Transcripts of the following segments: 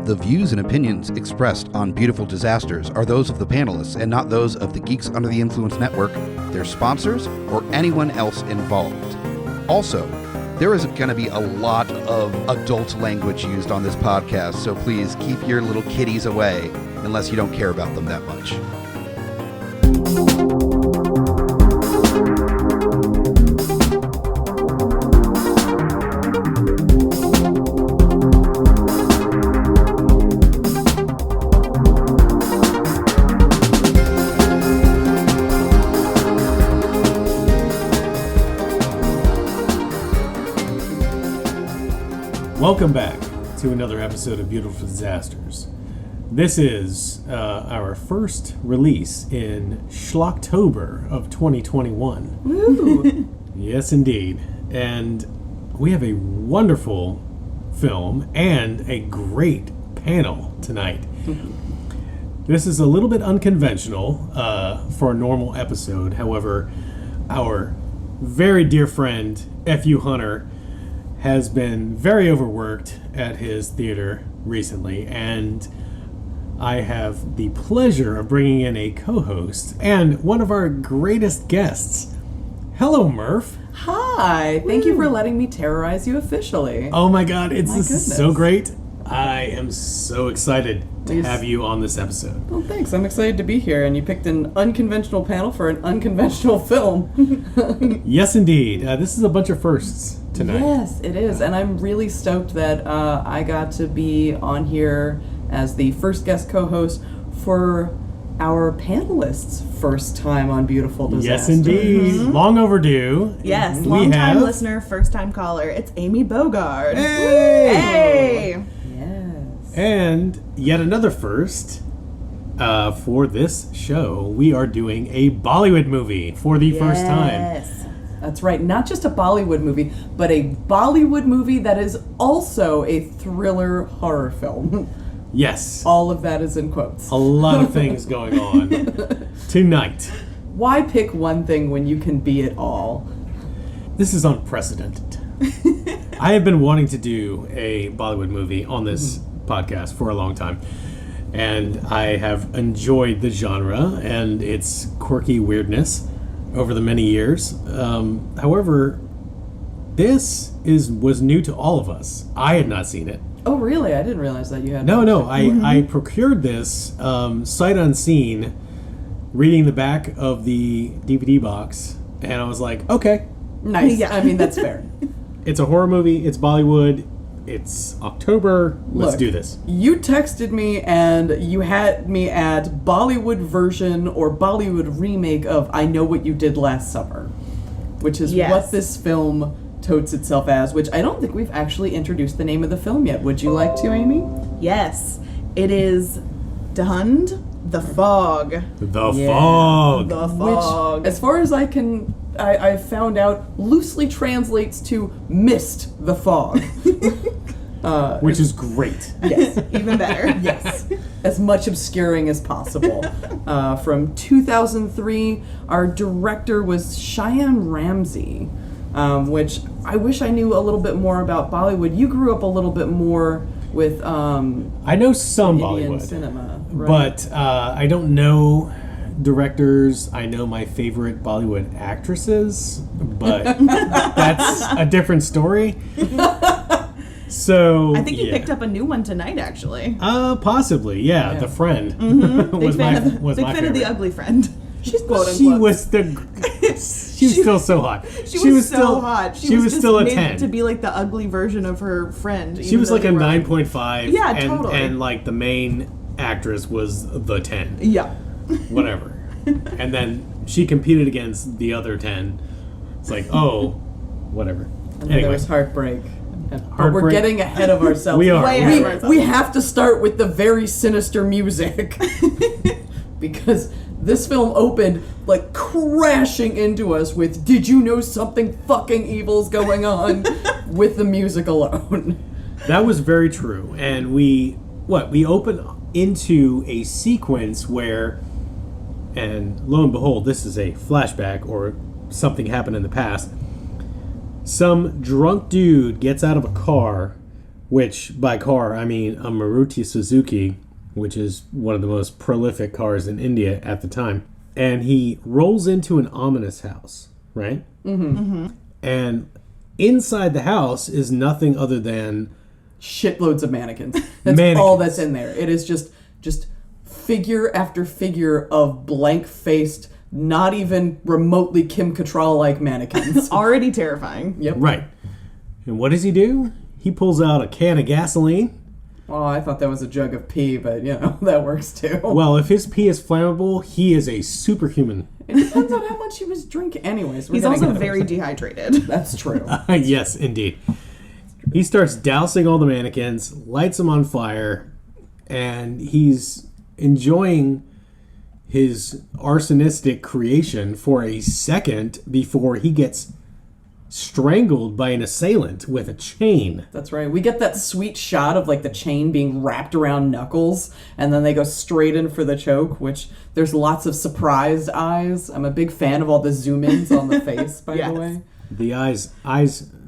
The views and opinions expressed on Beautiful Disasters are those of the panelists and not those of the Geeks Under the Influence Network, their sponsors, or anyone else involved. Also, there is going to be a lot of adult language used on this podcast, so please keep your little kitties away unless you don't care about them that much. Welcome back to another episode of Beautiful Disasters. This is our first release in Schlocktober of 2021. Woo! Yes, indeed. And we have a wonderful film and a great panel tonight. This is a little bit unconventional for a normal episode. However, our very dear friend, F.U. Hunter, has been very overworked at his theater recently, and I have the pleasure of bringing in a co-host and one of our greatest guests. Hello, Murph. Hi. Thank you for letting me terrorize you officially. Oh my God, this goodness. is so great. I am so excited to have you on this episode. Well, thanks. I'm excited to be here, and you picked an unconventional panel for an unconventional film. Yes, indeed. This is a bunch of firsts tonight. Yes, it is, and I'm really stoked that I got to be on here as the first guest co-host for our panelists' first time on Beautiful Disasters. Yes, indeed. Mm-hmm. Long overdue. Yes, long-time listener, first-time caller. It's Amy Bogard. Hey! Hey! Yes. And yet another first. For this show, we are doing a Bollywood movie for the first time. Yes. That's right. Not just a Bollywood movie, but a Bollywood movie that is also a thriller horror film. Yes. All of that is in quotes. A lot of things going on tonight. Why pick one thing when you can be it all? This is unprecedented. I have been wanting to do a Bollywood movie on this podcast for a long time. And I have enjoyed the genre and its quirky weirdness over the many years. However, this was new to all of us. I had not seen it. Oh, really? I didn't realize that you had... No. I procured this sight unseen, reading the back of the DVD box, and I was like, okay. Nice. Yeah. I mean, that's fair. It's a horror movie. It's Bollywood. It's October. Let's do this. You texted me and you had me at Bollywood version or Bollywood remake of I Know What You Did Last Summer, which is what this film totes itself as, which I don't think we've actually introduced the name of the film yet. Would you like to, Amy? Yes. It is Dhund, The Fog. The Fog. The Fog. Which, as far as I found out, loosely translates to Mist the Fog. Which is great. Yes. Even better. Yes. As much obscuring as possible. From 2003, our director was Shyam Ramsey, which I wish I knew a little bit more about Bollywood. You grew up a little bit more with I know some Indian Bollywood cinema, right? but I don't know directors. I know my favorite Bollywood actresses, but that's a different story. So I think you picked up a new one tonight, actually. Possibly, yeah. The Friend Mm-hmm. was my fan of The Ugly Friend. She's quote unquote. She was still so hot. She was so hot. She was just still a made 10 to be like the ugly version of her friend. She was like a 9.5. Yeah, and, totally. And like the main actress was the 10. Yeah. Whatever. And then she competed against the other 10. It's like, oh, whatever. And Anyway. there was Heartbreak. But Heartbreak. we're getting ahead of ourselves. We are. Way ahead of ourselves. We have to start with the very sinister music. Because this film opened like crashing into us with "Did you know something fucking evil's going on?" with the music alone. That was very true. And we open into a sequence where, and lo and behold, this is a flashback or something happened in the past. Some drunk dude gets out of a car which by car, I mean a Maruti Suzuki, which is one of the most prolific cars in India at the time. And he rolls into an ominous house, right? Mm-hmm. Mm-hmm. And inside the house is nothing other than shitloads of mannequins. That's all that's in there. It is just figure after figure of blank-faced, not even remotely Kim Cattrall-like mannequins. Already terrifying. Yep. Right. And what does he do? He pulls out a can of gasoline. Oh, I thought that was a jug of pee, but, that works too. Well, if his pee is flammable, he is a superhuman. It depends on how much he was drinking. Anyways, he's also very dehydrated. That's true. Yes, indeed. He starts dousing all the mannequins, lights them on fire, and he's enjoying his arsonistic creation for a second before he gets strangled by an assailant with a chain. That's right. We get that sweet shot of the chain being wrapped around Knuckles, and then they go straight in for the choke, which there's lots of surprised eyes. I'm a big fan of all the zoom-ins on the face, by the way. The eyes,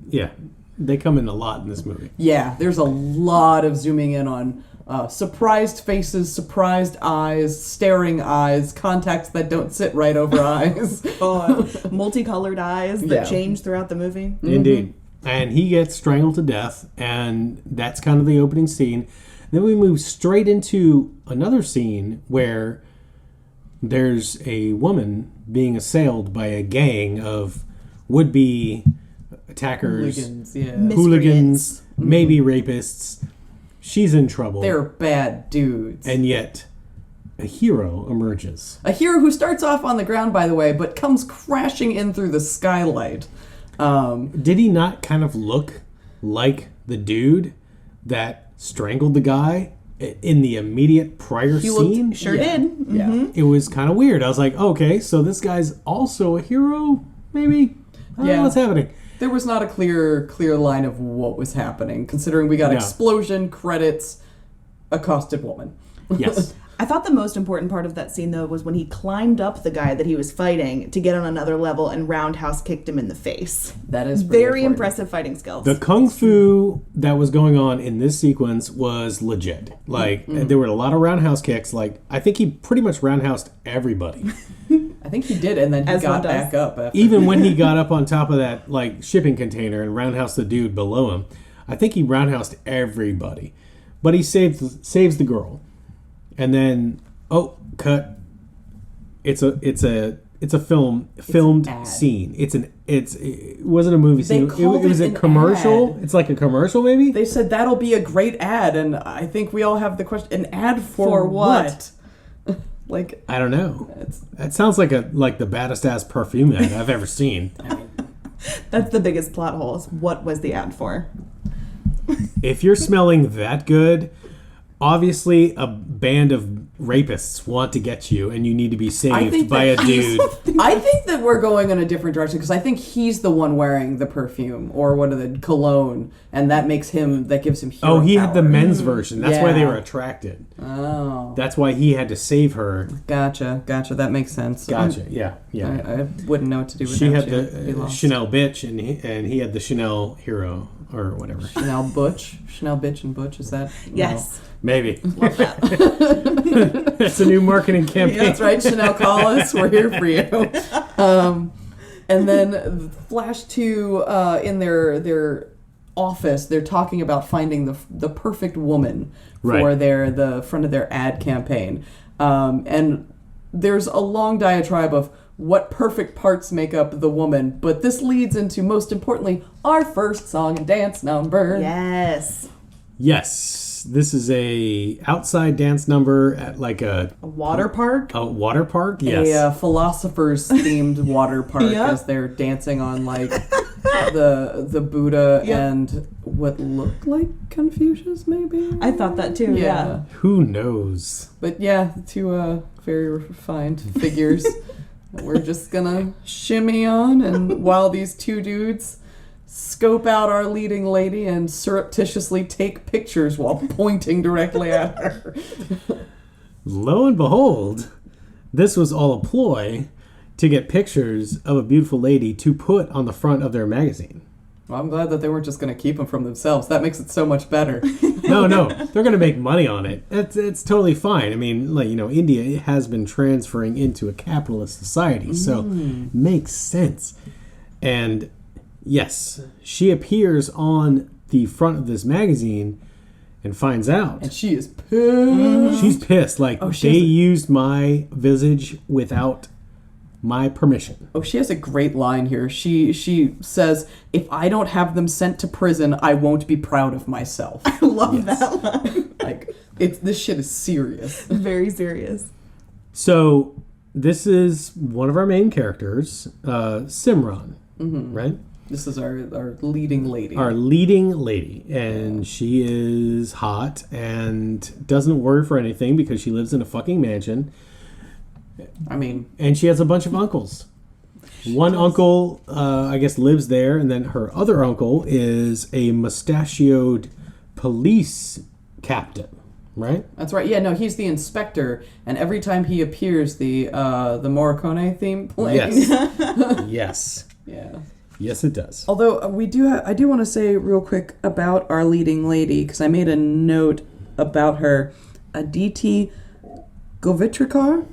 yeah, they come in a lot in this movie. Yeah, there's a lot of zooming in on surprised faces, surprised eyes, staring eyes, contacts that don't sit right over eyes. Multicolored eyes that change throughout the movie. Mm-hmm. Indeed. And he gets strangled to death, and that's kind of the opening scene. Then we move straight into another scene where there's a woman being assailed by a gang of would-be attackers, hooligans, maybe rapists. She's in trouble. They're bad dudes. And yet, a hero emerges. A hero who starts off on the ground, by the way, but comes crashing in through the skylight. Did he not kind of look like the dude that strangled the guy in the immediate prior scene? Sure did. Mm-hmm. Yeah. It was kind of weird. I was like, okay, so this guy's also a hero, maybe? I don't know what's happening. There was not a clear line of what was happening, considering we got explosion, credits, accosted woman. Yes. I thought the most important part of that scene, though, was when he climbed up the guy that he was fighting to get on another level and roundhouse kicked him in the face. That is very impressive fighting skills. The kung fu that was going on in this sequence was legit. There were a lot of roundhouse kicks. I think he pretty much roundhoused everybody. I think he did, and then he got back up. After. Even when he got up on top of that shipping container and roundhoused the dude below him, I think he roundhoused everybody. But he saves the girl. And then, cut. It's a filmed scene. It wasn't a movie scene. It was a commercial. Ad. It's like a commercial, maybe. They said that'll be a great ad, and I think we all have the question: an ad for what? I don't know. That sounds like the baddest ass perfume ad I've ever seen. That's the biggest plot hole. Is what was the ad for? If you're smelling that good, obviously a band of rapists want to get you, and you need to be saved by a dude. I think that we're going in a different direction, because I think he's the one wearing the perfume, or cologne, and that gives him hero Oh, he power. had the men's version. That's why they were attracted. Oh. That's why he had to save her. Gotcha. That makes sense. Gotcha. Yeah. I wouldn't know what to do with that. She had the Chanel bitch, and he had the Chanel hero, or whatever. Chanel bitch and Butch, is that? Yes. No. Maybe. Love that. That's a new marketing campaign. Yeah, that's right. Chanel, call us. We're here for you. And then flash to in their office. They're talking about finding the perfect woman for the front of their ad campaign. And there's a long diatribe of what perfect parts make up the woman. But this leads into, most importantly, our first song and dance number. Yes. This is a outside dance number at a water park. A water park, yes. A philosophers themed water park as they're dancing on the Buddha and what looked like Confucius, maybe. I thought that too. Yeah. Who knows? But two very refined figures. We're just gonna shimmy on, and while these two dudes scope out our leading lady and surreptitiously take pictures while pointing directly at her. Lo and behold, this was all a ploy to get pictures of a beautiful lady to put on the front of their magazine. Well, I'm glad that they weren't just going to keep them from themselves. That makes it so much better. No, they're going to make money on it. It's totally fine. I mean, like, India has been transferring into a capitalist society, so it makes sense. And yes, she appears on the front of this magazine and finds out. And she is pissed. She's pissed. Like, they used my visage without my permission. Oh, she has a great line here. She says, "If I don't have them sent to prison, I won't be proud of myself." I love that line. Like, this shit is serious. Very serious. So, this is one of our main characters, Simran, right? This is our leading lady. Our leading lady. And she is hot and doesn't worry for anything because she lives in a fucking mansion. I mean... And she has a bunch of uncles. One uncle, I guess, lives there, and then her other uncle is a mustachioed police captain, right? That's right. Yeah, no, he's the inspector, and every time he appears, the Morricone theme plays. Yes. Yes. Yeah. Yes, it does. Although I do want to say real quick about our leading lady, because I made a note about her, Aditi Govitrikar.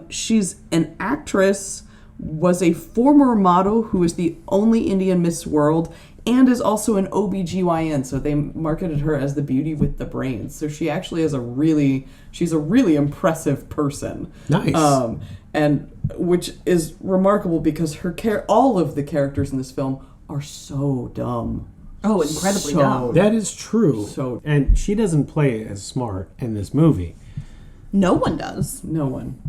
She's an actress, was a former model who is the only Indian Miss World, and is also an OBGYN, so they marketed her as the beauty with the brains. So she actually is she's a really impressive person. Nice. And which is remarkable because all of the characters in this film are so dumb. Oh, incredibly dumb. That is true. So- and she doesn't play as smart in this movie. No one does. No one.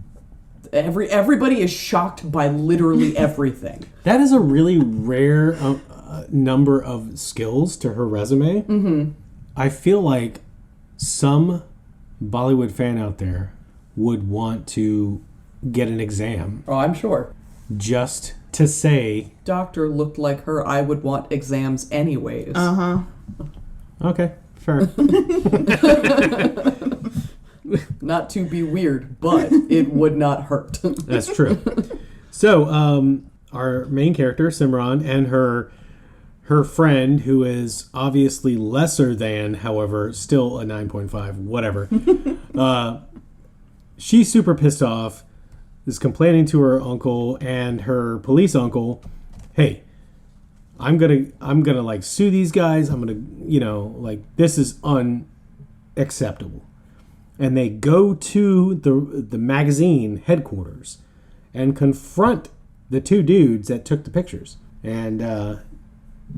Everybody is shocked by literally everything. That is a really rare number of skills to her resume. Mm-hmm. I feel like some Bollywood fan out there would want to get an exam. Oh, I'm sure. Just to say... Doctor looked like her. I would want exams anyways. Uh-huh. Okay, fair. Not to be weird, but it would not hurt. That's true. So, our main character, Simran, and her friend, who is obviously lesser than, however, still a 9.5, whatever. She's super pissed off, is complaining to her uncle and her police uncle, "Hey, I'm gonna like sue these guys. I'm gonna, like, this is unacceptable." And they go to the magazine headquarters and confront the two dudes that took the pictures, and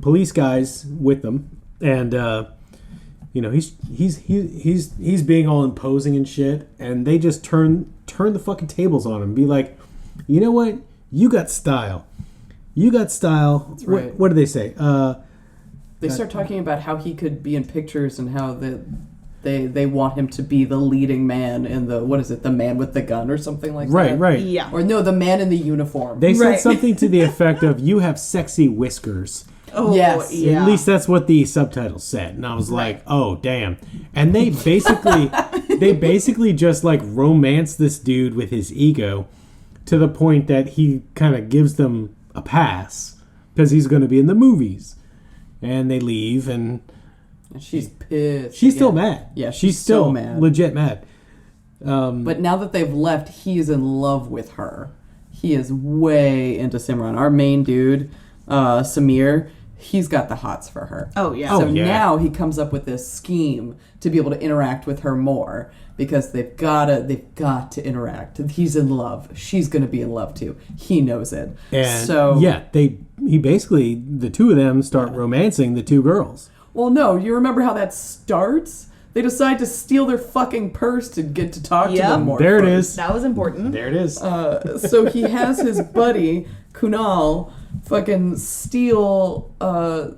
police guys with them, and he's being all imposing and shit, and they just turn the fucking tables on him and be like, "You know what? You got style. That's right. What do they say? They start talking about how he could be in pictures and how they want him to be the leading man in the man with the gun or something like that. Right. Yeah. Or no, the man in the uniform. They said something to the effect of, "You have sexy whiskers." Oh, yes. Yeah. At least that's what the subtitles said. And I was like, "Oh, damn." And they basically just like romance this dude with his ego to the point that he kind of gives them a pass because he's going to be in the movies. And they leave, and she's pissed. She's still mad. Yeah, she's still so mad. Legit mad. But now that they've left, he is in love with her. He is way into Simran. Our main dude, Samir, he's got the hots for her. Oh, yeah. So Oh, yeah. now he comes up with this scheme to be able to interact with her more because they've got to interact. He's in love. She's going to be in love too. He knows it. And so the two of them start romancing the two girls. Well, no, you remember how that starts? They decide to steal their fucking purse to get to talk to them more. There it first. is. That was important. There it is. So he has his buddy Kunal fucking steal the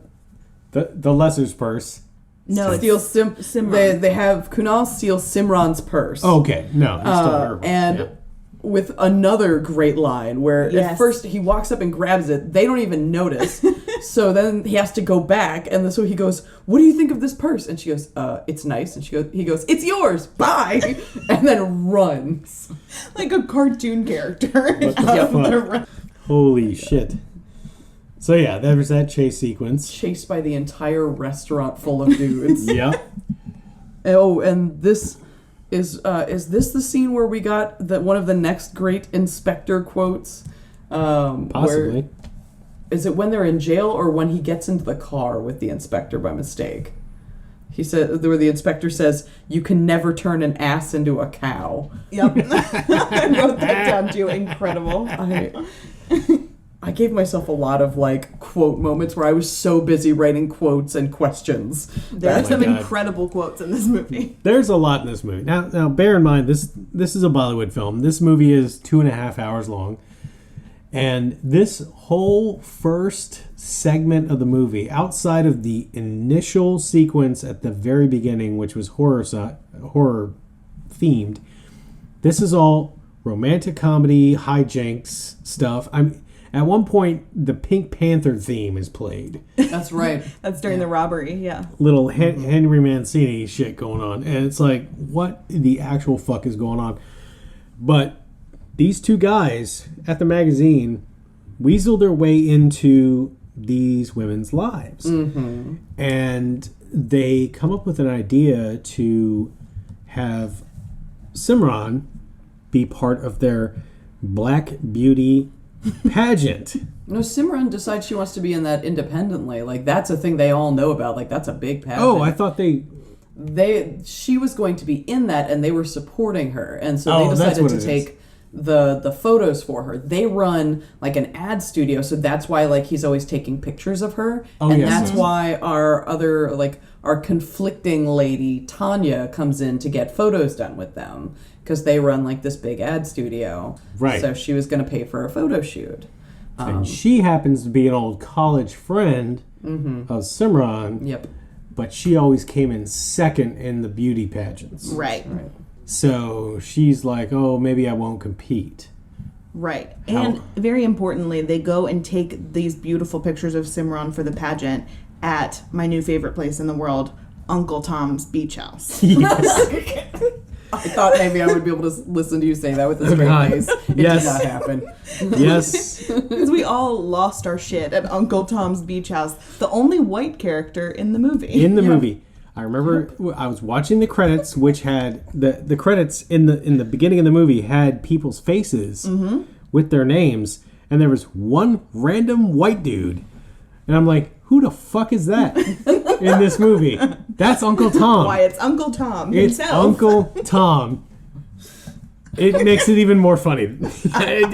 lesser's purse. No, steal it's Simran. They have Kunal steal Simran's purse. Oh, okay, no, he stole her. And with another great line where at Yes. first he walks up and grabs it, they don't even notice. So then he has to go back, and so he goes, "What do you think of this purse?" And she goes, "It's nice." And he goes, "It's yours. Bye," and then runs. like a cartoon character. What the fuck? Holy shit. So yeah, there was that chase sequence. Chased by the entire restaurant full of dudes. Yep. Oh, and this is this the scene where we got one of the next great inspector quotes? Possibly. Is it when they're in jail or when he gets into the car with the inspector by mistake? He said, where the inspector says, "You can never turn an ass into a cow." Yep. I wrote that down too. Incredible. I gave myself a lot of quote moments where I was so busy writing quotes and questions. There are some God. incredible quotes in this movie. There's a lot in this movie. Now bear in mind, this is a Bollywood film. This movie is 2.5 hours long. And this whole first segment of the movie, outside of the initial sequence at the very beginning, which was horror themed, this is all romantic comedy, hijinks stuff. At one point, the Pink Panther theme is played. That's right. That's during the robbery, yeah. Little Henry Mancini shit going on. And it's like, what the actual fuck is going on? But these two guys at the magazine weasel their way into these women's lives. Mm-hmm. And they come up with an idea to have Simran be part of their Black Beauty pageant. No, Simran decides she wants to be in that independently. That's a thing they all know about. That's a big pageant. Oh, I thought she was going to be in that, and they were supporting her, and so they decided to take the photos for her. They run an ad studio, so that's why he's always taking pictures of her, that's why our other our conflicting lady Tanya comes in to get photos done with them, because they run this big ad studio. Right. So she was going to pay for a photo shoot. And she happens to be an old college friend of Simran. Yep. But she always came in second in the beauty pageants. Right. So she's like, oh, maybe I won't compete. Right. And very importantly, they go and take these beautiful pictures of Simran for the pageant at my new favorite place in the world, Uncle Tom's Beach House. Yes. I thought maybe I would be able to listen to you say that with a straight face. It did not happen. Yes. Because we all lost our shit at Uncle Tom's Beach House. The only white character in the movie. In the movie. I remember I was watching the credits, which had the credits in the beginning of the movie had people's faces with their names, and there was one random white dude, and I'm like, who the fuck is that in this movie? That's Uncle Tom. Why, it's Uncle Tom himself. It's Uncle Tom. It makes it even more funny. We don't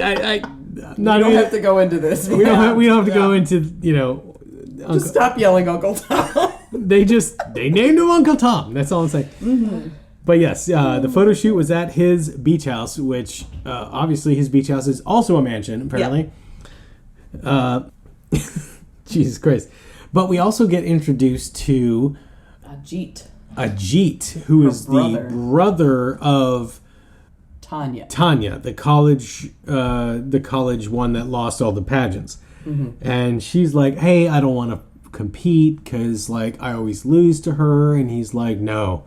have to go into this. We don't have to go into Just stop yelling Uncle Tom. They named him Uncle Tom. That's all I'm saying. Mm-hmm. But yes, the photo shoot was at his beach house, which obviously his beach house is also a mansion, apparently. Yep. Jesus Christ. But we also get introduced to Ajit, who is the brother of Tanya, the college one that lost all the pageants. Mm-hmm. And she's like, hey, I don't want to compete because I always lose to her. And he's like, no,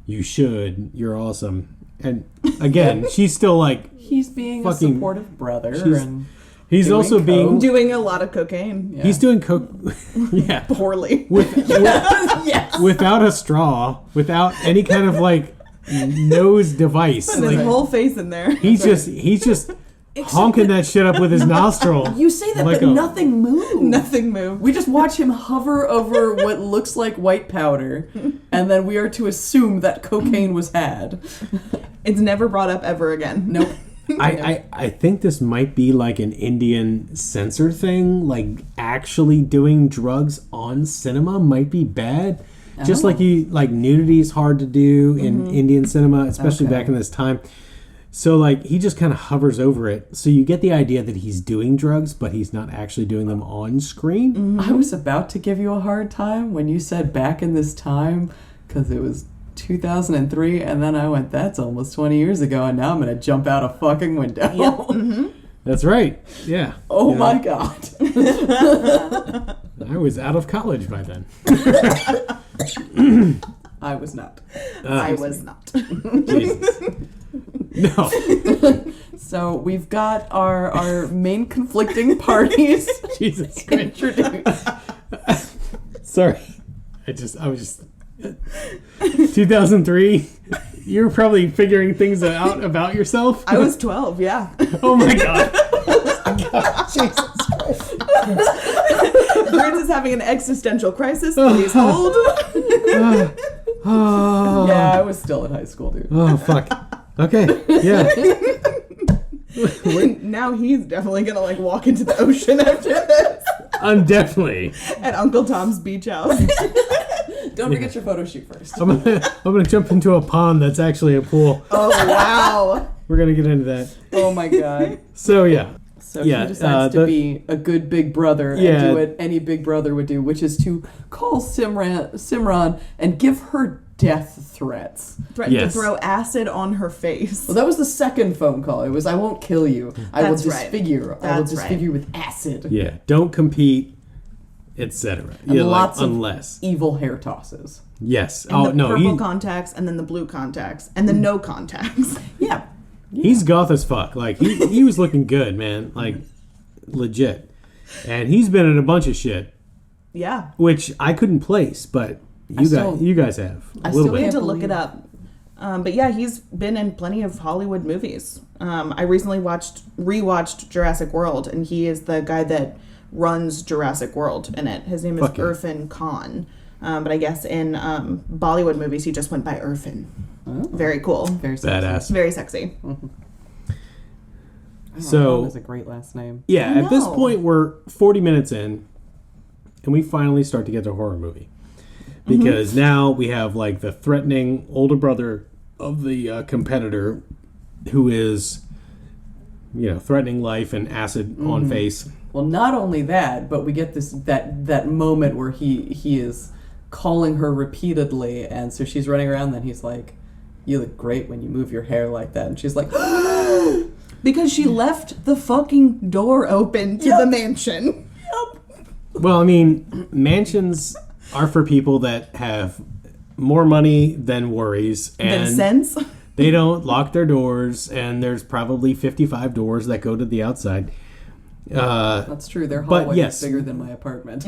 you should. You're awesome. And again, she's still he's being a supportive brother. He's also doing a lot of cocaine. Yeah. He's doing coke. Yeah, poorly. Yes. Without a straw, without any kind of nose device. Put his whole face in there. He's just honking that shit up with his nostril. You say that, but nothing moved. Nothing moved. We just watch him hover over what looks like white powder, and then we are to assume that cocaine was had. It's never brought up ever again. Nope. I think this might be an Indian censor thing. Actually doing drugs on cinema might be bad. Oh. Just nudity is hard to do in Indian cinema, especially back in this time. So he just kind of hovers over it. So you get the idea that he's doing drugs, but he's not actually doing them on screen. Mm-hmm. I was about to give you a hard time when you said back in this time, because it was 2003, and then I went, that's almost 20 years ago, and now I'm going to jump out a fucking window. Yep. Mm-hmm. That's right. Yeah. Oh my God. I was out of college by then. I was not. I was not. Jesus. No. So we've got our main conflicting parties Jesus Christ. introduced. Sorry. I was just 2003. You were probably figuring things out about yourself. I was 12, yeah. Oh my God. Jesus Christ. Grutz is having an existential crisis. Please hold. Oh. Yeah, I was still in high school, dude. Oh fuck. Okay. Yeah. Now he's definitely gonna like walk into the ocean after this. I'm definitely. At Uncle Tom's beach house. Don't forget your photo shoot first. I'm gonna jump into a pond that's actually a pool. Oh wow. We're gonna get into that. Oh my God. So yeah. So he decides to be a good big brother and do what any big brother would do, which is to call Simran and give her death threats. Threatened to throw acid on her face. Well, that was the second phone call. It was, I won't kill you. I will That's right. disfigure. I will That's disfigure with acid. Yeah. Don't compete, etc. And Yeah, lots like, of unless. evil hair tosses. Yes. And Oh the no. purple contacts and then the blue contacts and the no contacts. Yeah. He's goth as fuck. Like he was looking good, man. Like legit. And he's been in a bunch of shit, Yeah. which I couldn't place, but you guys have a I little still We bit. had to Can't look it up. But yeah, he's been in plenty of Hollywood movies. I recently rewatched Jurassic World, and he is the guy that runs Jurassic World in it. His name is Fuck yeah. Irfan Khan. But I guess in Bollywood movies, he just went by Irfan. Oh. Very cool. Very sexy. Badass. Very sexy. So That's a great last name. yeah, I at this know. point we're 40 minutes in, and we finally start to get to a horror movie because now we have like the threatening older brother of the competitor, who is, threatening life and acid on face. Well, not only that, but we get that moment where he is calling her repeatedly, and so she's running around. Then he's like, "You look great when you move your hair like that," and she's like, Because she left the fucking door open to the mansion. Well, I mean, mansions are for people that have more money than worries, and Then sense. they don't lock their doors, and there's probably 55 doors that go to the outside. "That's true. Their But hallway yes. is bigger than my apartment."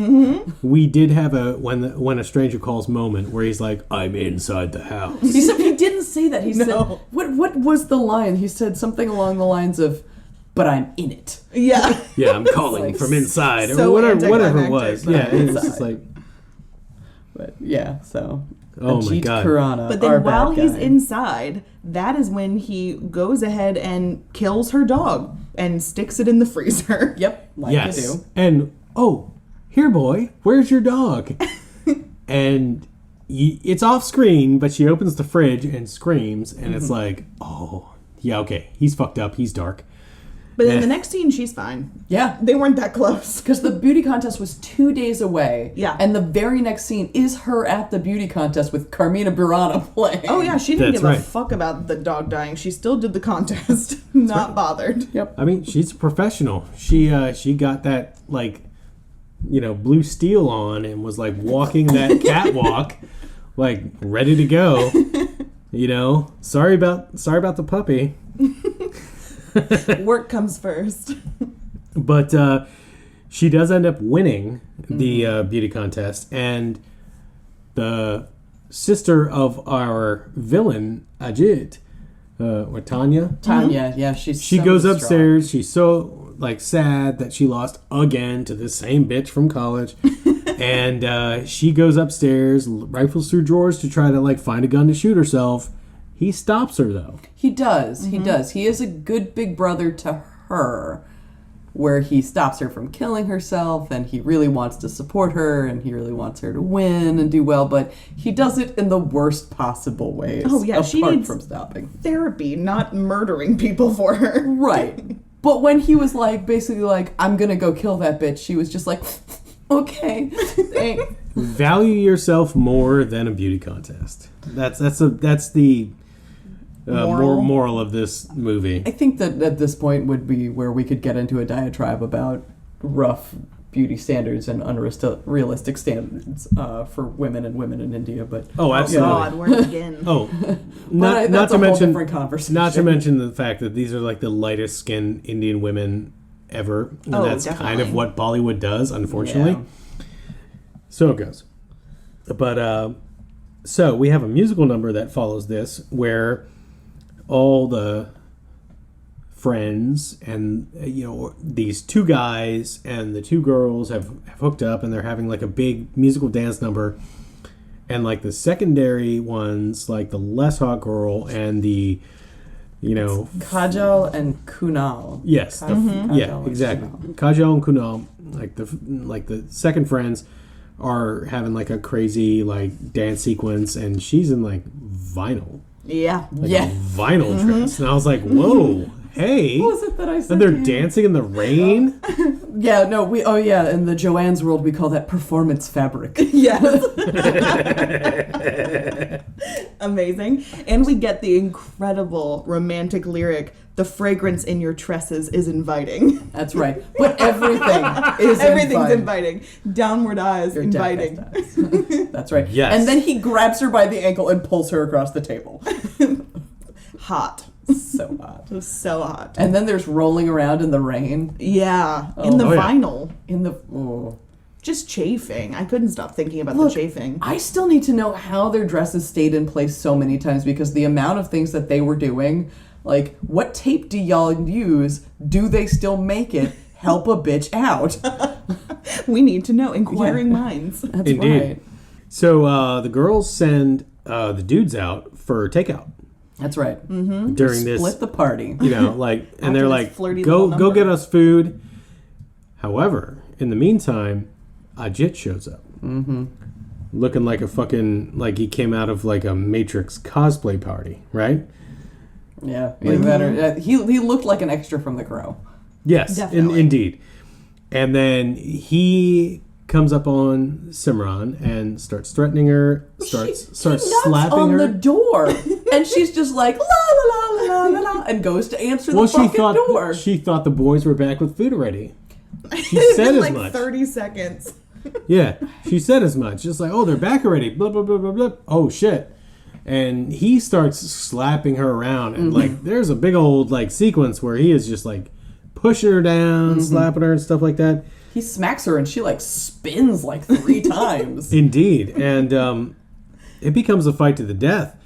We did have a when a stranger calls moment where he's like, "I'm inside the house." He didn't say that. He No. said, "What was the line?" He said something along the lines of, "But I'm in it." Yeah. Yeah, I'm calling like from inside, or so whatever it anticlimactic, was. but Yeah, it's just inside. like, But yeah, so Oh my Ajit God. Khurana, But our then while bad he's guy. inside, that is when he goes ahead and kills her dog and sticks it in the freezer. Yep, like yes, you do. and here, boy, where's your dog? And it's off screen, but she opens the fridge and screams, and it's like, oh, yeah, okay, he's fucked up, he's dark. But then Eh. the next scene, she's fine. Yeah, They weren't that close. because the beauty contest was 2 days away. Yeah. And the very next scene is her at the beauty contest with Carmina Burana playing. Oh yeah, she didn't That's give right. a fuck about the dog dying. She still did the contest. Not bothered. Yep. I mean, she's a professional. She got that blue steel on and was like walking that catwalk, like ready to go. Sorry about the puppy. Work comes first. But she does end up winning the beauty contest, and the sister of our villain Ajit, or Tanya, Yeah, she so goes distraught. upstairs. She's so sad that she lost again to the same bitch from college, and she goes upstairs, rifles through drawers to try to find a gun to shoot herself. He stops her though. He does. He does. He is a good big brother to her, where he stops her from killing herself, and he really wants to support her, and he really wants her to win and do well, but he does it in the worst possible ways. Oh, yeah, she apart needs- from stopping. Therapy, not murdering people for her. Right. But when he was basically I'm gonna go kill that bitch, she was just like, okay, thanks. Value yourself more than a beauty contest. That's the moral of this movie. I think that at this point would be where we could get into a diatribe about rough beauty standards and unrealistic standards for women in India. But absolutely. God, where to begin? Not to mention different conversation. Not to mention the fact that these are like the lightest skinned Indian women ever, and that's definitely. kind of what Bollywood does, unfortunately. Yeah. So it goes. But so we have a musical number that follows this, where all the friends and these two guys and the two girls have hooked up, and they're having like a big musical dance number, and like the secondary ones, like the less hot girl and the Kajal and Kunal. Yes. Kajal and Exactly. Kunal. Kajal and Kunal, like the second friends, are having like a crazy like dance sequence, and she's in like vinyl. Yeah. Like a vinyl dress. And I was like, whoa, hey. What was it that I said? And they're to you? dancing in the rain? Yeah, no, in the Joanne's world, we call that performance fabric. Yes. Amazing. And we get the incredible romantic lyric, "The fragrance in your tresses is inviting." That's right. But everything's inviting. Downward eyes, inviting. That's right. Yes. And then he grabs her by the ankle and pulls her across the table. Hot. So hot. It was so hot. And then there's rolling around in the rain. Yeah. In the Oh, yeah. vinyl. In the... Oh. Just chafing. I couldn't stop thinking about Look, the chafing. I still need to know how their dresses stayed in place so many times, because the amount of things that they were doing, like, what tape do y'all use? Do they still make it? Help a bitch out. We need to know. Inquiring minds. That's Indeed. right. So the girls send the dudes out for takeout That's right. during this. Split the party. And After they're this like, flirty go little get number." us food. However, in the meantime, Ajit shows up, looking like a fucking, like he came out of like a Matrix cosplay party, right? Yeah. Either that or, he looked like an extra from The Crow. Yes, Definitely. indeed. And then he comes up on Simran and starts threatening her, starts He slapping on her. the door, and she's just like la la la la la la, and goes to answer the fucking door. She thought the boys were back with food already. She It's said been as like much. 30 seconds. Yeah, she said as much. Just like, oh, they're back already. Blah, blah, blah, blah, blah. Oh, shit. And he starts slapping her around. And, like, there's a big old, like, sequence where he is just, like, pushing her down, slapping her and stuff like that. He smacks her, and she like spins like 3 times. Indeed. And it becomes a fight to the death.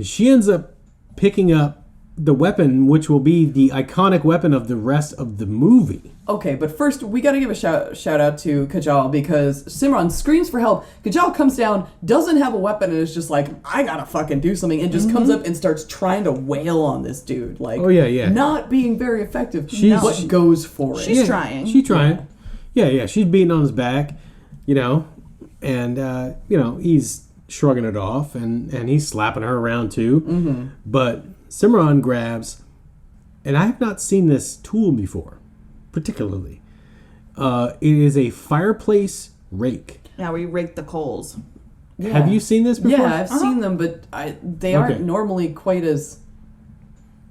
She ends up picking up the weapon, which will be the iconic weapon of the rest of the movie. Okay, but first we got to give a shout out to Kajal, because Simran screams for help. Kajal comes down, doesn't have a weapon, and is just like, I gotta fucking do something, and just comes up and starts trying to wail on this dude. Like, Oh, yeah. not being very effective, She's- but goes for it. She's trying. She's trying. Yeah. She's beating on his back, and he's shrugging it off, and he's slapping her around too. But Simran grabs, and I have not seen this tool before, particularly. It is a fireplace rake. Now we rake the coals. Yeah. Have you seen this before? Yeah, I've seen them, but they aren't Okay. normally quite as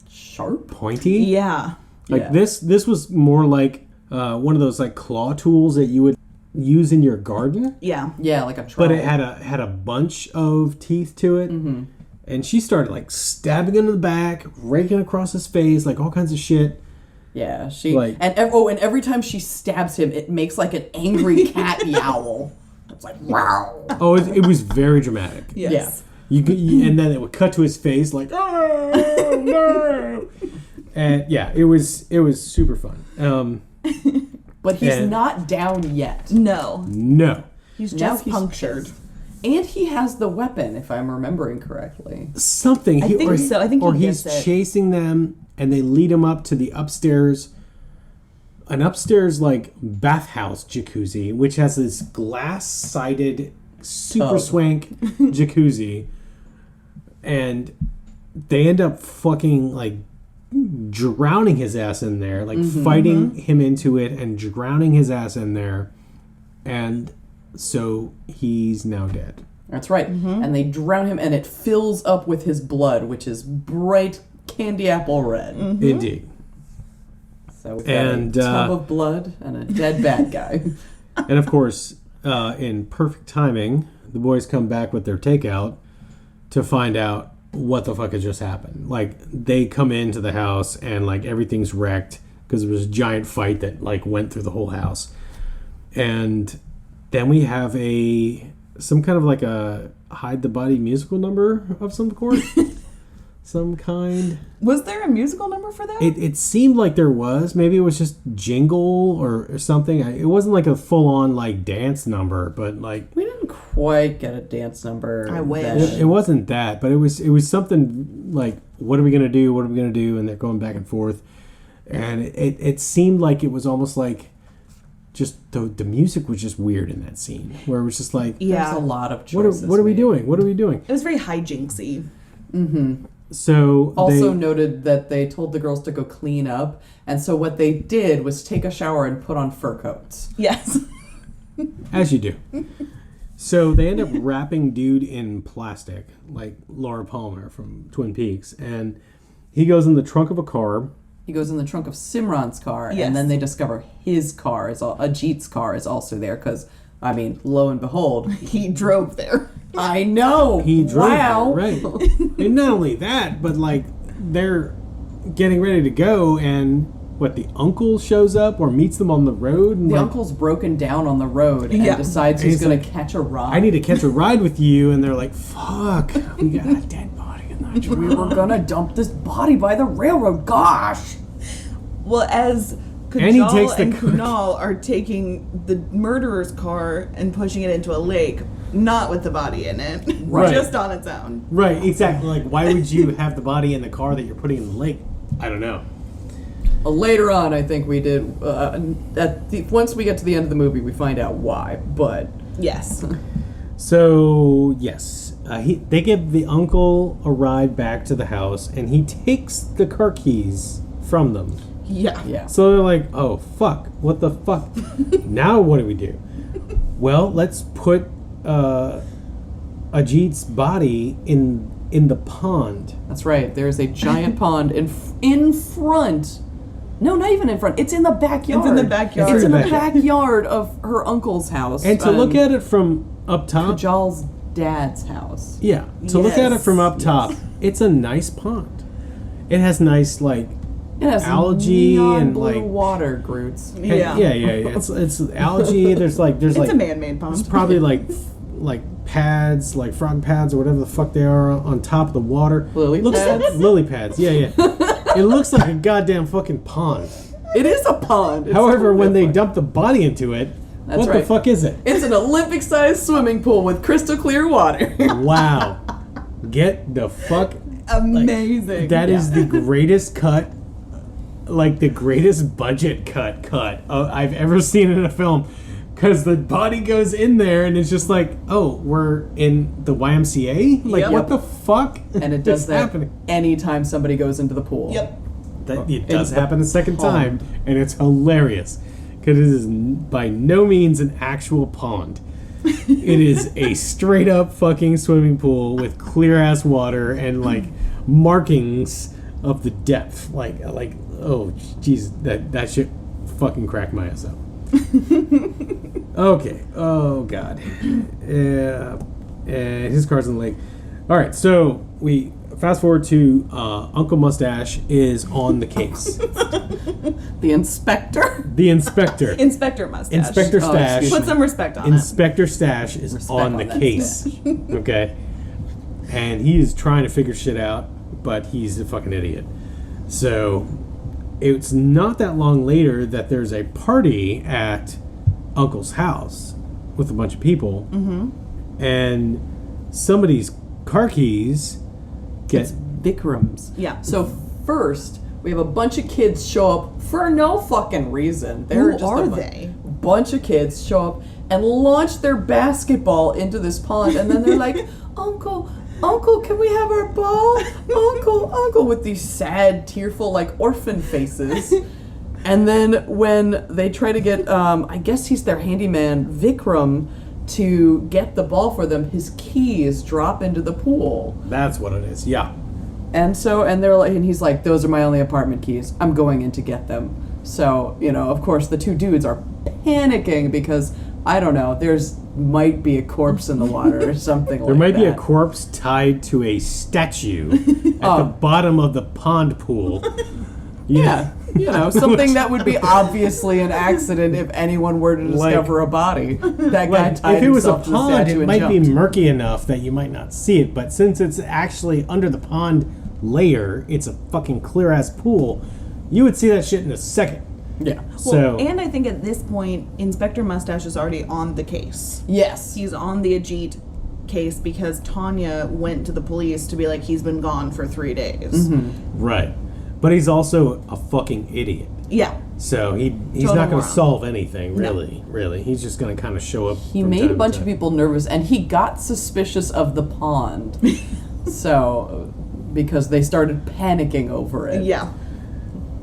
sharp. Pointy? Yeah. Like Yeah. this was more like one of those like claw tools that you would use in your garden. Yeah. Yeah, like a trowel. But it had a bunch of teeth to it. And she started like stabbing him in the back, raking across his face, like all kinds of shit. Yeah, she Like- and every time she stabs him, it makes like an angry cat yowl. It's like wow. Oh, it was very dramatic. Yes. And then it would cut to his face, like oh no. And yeah, it was super fun. But he's And- not down yet, No. No, He's Now just he's punctured. and he has the weapon, if I'm remembering correctly. something. I think so. I think or he he's gets it. chasing them, and they lead him up to the upstairs. An upstairs like bathhouse jacuzzi, which has this glass-sided, super Tub. swank jacuzzi, and they end up fucking like drowning his ass in there, like fighting him into it and drowning his ass in there, and so he's now dead. That's right. And they drown him, and it fills up with his blood, which is bright candy apple red. Indeed. So we've got a tub of blood and a dead bad guy. And of course, in perfect timing, the boys come back with their takeout to find out what the fuck had just happened. Like, they come into the house and, like, everything's wrecked because there was a giant fight that, like, went through the whole house. And then we have some kind of, like, a hide the body musical number of some sort. Some kind. Was there a musical number for that? It seemed like there was. Maybe it was just jingle or something. It wasn't like a full-on, like, dance number, but, like... We didn't quite get a dance number. I wish. It wasn't that, but it was something like, what are we going to do? What are we going to do? And they're going back and forth. And it seemed like it was almost like just the music was just weird in that scene, where it was just like... There's a lot of choices. What are we doing? What are we doing? It was very hijinksy. Mm-hmm. So also noted that they told the girls to go clean up, and so what they did was take a shower and put on fur coats. Yes. As you do. So they end up wrapping dude in plastic, like Laura Palmer from Twin Peaks, and he goes in the trunk of a car. He goes in the trunk of Simran's car, yes. And then they discover his car Ajit's car is also there, because, I mean, lo and behold, he drove there. I know. He drove wow. there, right? And not only that, but like they're getting ready to go, and the uncle shows up or meets them on the road. And the uncle's broken down on the road and decides he's going to catch a ride. I need to catch a ride with you, and they're like, "Fuck, we got a dead body in the trunk. We were going to dump this body by the railroad. Gosh." Well, as Kajal and Kunal are taking the murderer's car and pushing it into a lake, not with the body in it, right. Just on its own. Right, exactly. Like, why would you have the body in the car that you're putting in the lake? I don't know. Later on, I think we did. Once we get to the end of the movie, we find out why. But yes. So yes, they give the uncle a ride back to the house, and he takes the car keys from them. Yeah. So they're like, "Oh fuck! What the fuck? Now what do we do?" Well, let's put Ajit's body in the pond. That's right. There's a giant pond in front. No, not even in front. It's in the backyard. It's in the backyard. It's in the backyard of her uncle's house. And to look at it from up top, Kajal's dad's house. Yeah. To look at it from up top, it's a nice pond. It has nice It has algae and blue like water, Grutz. Yeah. It's algae. There's a man-made pond. It's probably like pads, like frog pads or whatever the fuck they are on top of the water. Lily pads? Lily pads. Yeah. It looks like a goddamn fucking pond. It is a pond. It's However, when they terrific. dump the body into it, what right. the fuck is it? It's an Olympic-sized swimming pool with crystal clear water. Wow. Get the fuck... Amazing. That is the greatest cut, like the greatest budget cut I've ever seen in a film. Because the body goes in there and it's just like, oh, we're in the YMCA? Like, what the fuck? And it does that happening? Anytime somebody goes into the pool. Yep. It does happen a second pond. time, and it's hilarious. Because it is by no means an actual pond. It is a straight up fucking swimming pool with clear ass water and like markings of the depth. Like oh jeez, that shit fucking cracked my ass up. Okay. Oh god. His car's in the lake. All right, so we fast forward to Uncle Mustache is on the case. The inspector. Inspector Mustache. Inspector Stash. Put some respect on Inspector Stash is on the case. Okay. And he is trying to figure shit out, but he's a fucking idiot. So it's not that long later that there's a party at Uncle's house with a bunch of people. Mm-hmm. And somebody's car keys get... It's Vikram's. Yeah. So first, we have a bunch of kids show up for no fucking reason. Who are they? Bunch of kids show up and launch their basketball into this pond, and then they're like, Uncle, can we have our ball? Uncle, with these sad, tearful, like orphan faces. And then when they try to get, I guess he's their handyman, Vikram, to get the ball for them, his keys drop into the pool. That's what it is, yeah. And they're like, and he's like, those are my only apartment keys. I'm going in to get them. So, of course, the two dudes are panicking because, I don't know, might be a corpse in the water or something like that. There might be a corpse tied to a statue at the bottom of the pond pool. Yeah. Something that would be obviously an accident if anyone were to discover a body. That guy tied if it was a himself to the pond, statue it and might be jumped. murky enough that you might not see it. But since it's actually under the pond layer, it's a fucking clear ass pool. You would see that shit in a second. Yeah. So, and I think at this point, Inspector Mustache is already on the case. Yes. He's on the Ajit case because Tanya went to the police to be like, he's been gone for 3 days. right. But he's also a fucking idiot. Yeah. So he's Total not going to moron. solve anything, really. He's just going to kind of show up. He made a bunch of people nervous, and he got suspicious of the pond. Because they started panicking over it. Yeah.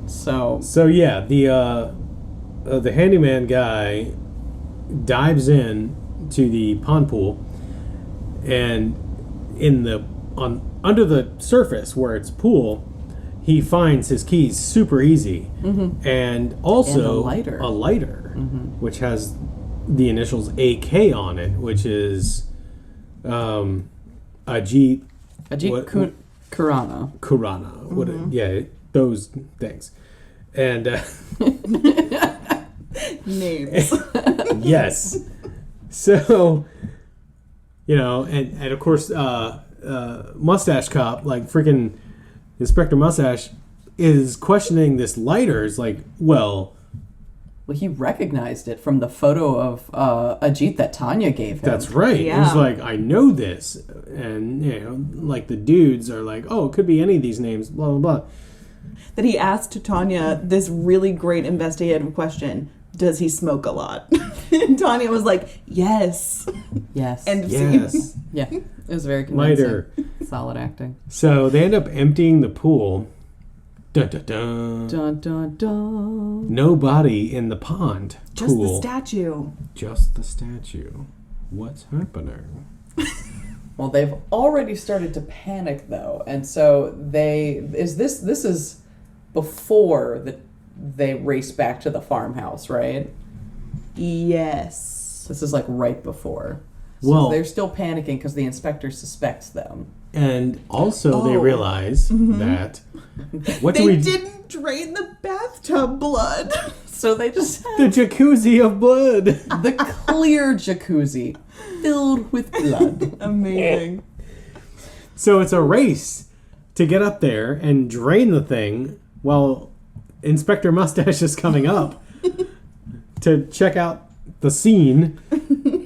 So yeah, the handyman guy dives in to the pond pool, and under the surface where it's pool, he finds his keys super easy, and also And a lighter. which has the initials AK on it, which is Ajit Kurana. Yeah, those things. And Names. yes. So, and of course, Mustache Cop, like freaking Inspector Mustache, is questioning this lighter. It's like, well, He recognized it from the photo of Ajit that Tanya gave him. that's right. Yeah. He's like, I know this. And, like the dudes are like, oh, it could be any of these names, blah, blah, blah. That he asked Tanya this really great investigative question. Does he smoke a lot? And Tanya was like, yes. Yes. End of scene. Yes. yeah, it was very convincing. Lighter. Solid acting. So they end up emptying the pool. Dun, dun, dun. Dun dun dun. No body in the pond. Just Cool. the statue. Just the statue. What's happening? Well, they've already started to panic though, and so this is before they race back to the farmhouse, right? Yes. This is like right before. So Well- they're still panicking because the inspector suspects them. And also they Oh. realize that what do They we didn't drain the bathtub blood. So they just the jacuzzi of blood. the clear jacuzzi filled with blood. Amazing. So it's a race to get up there and drain the thing while Inspector Mustache is coming up to check out the scene,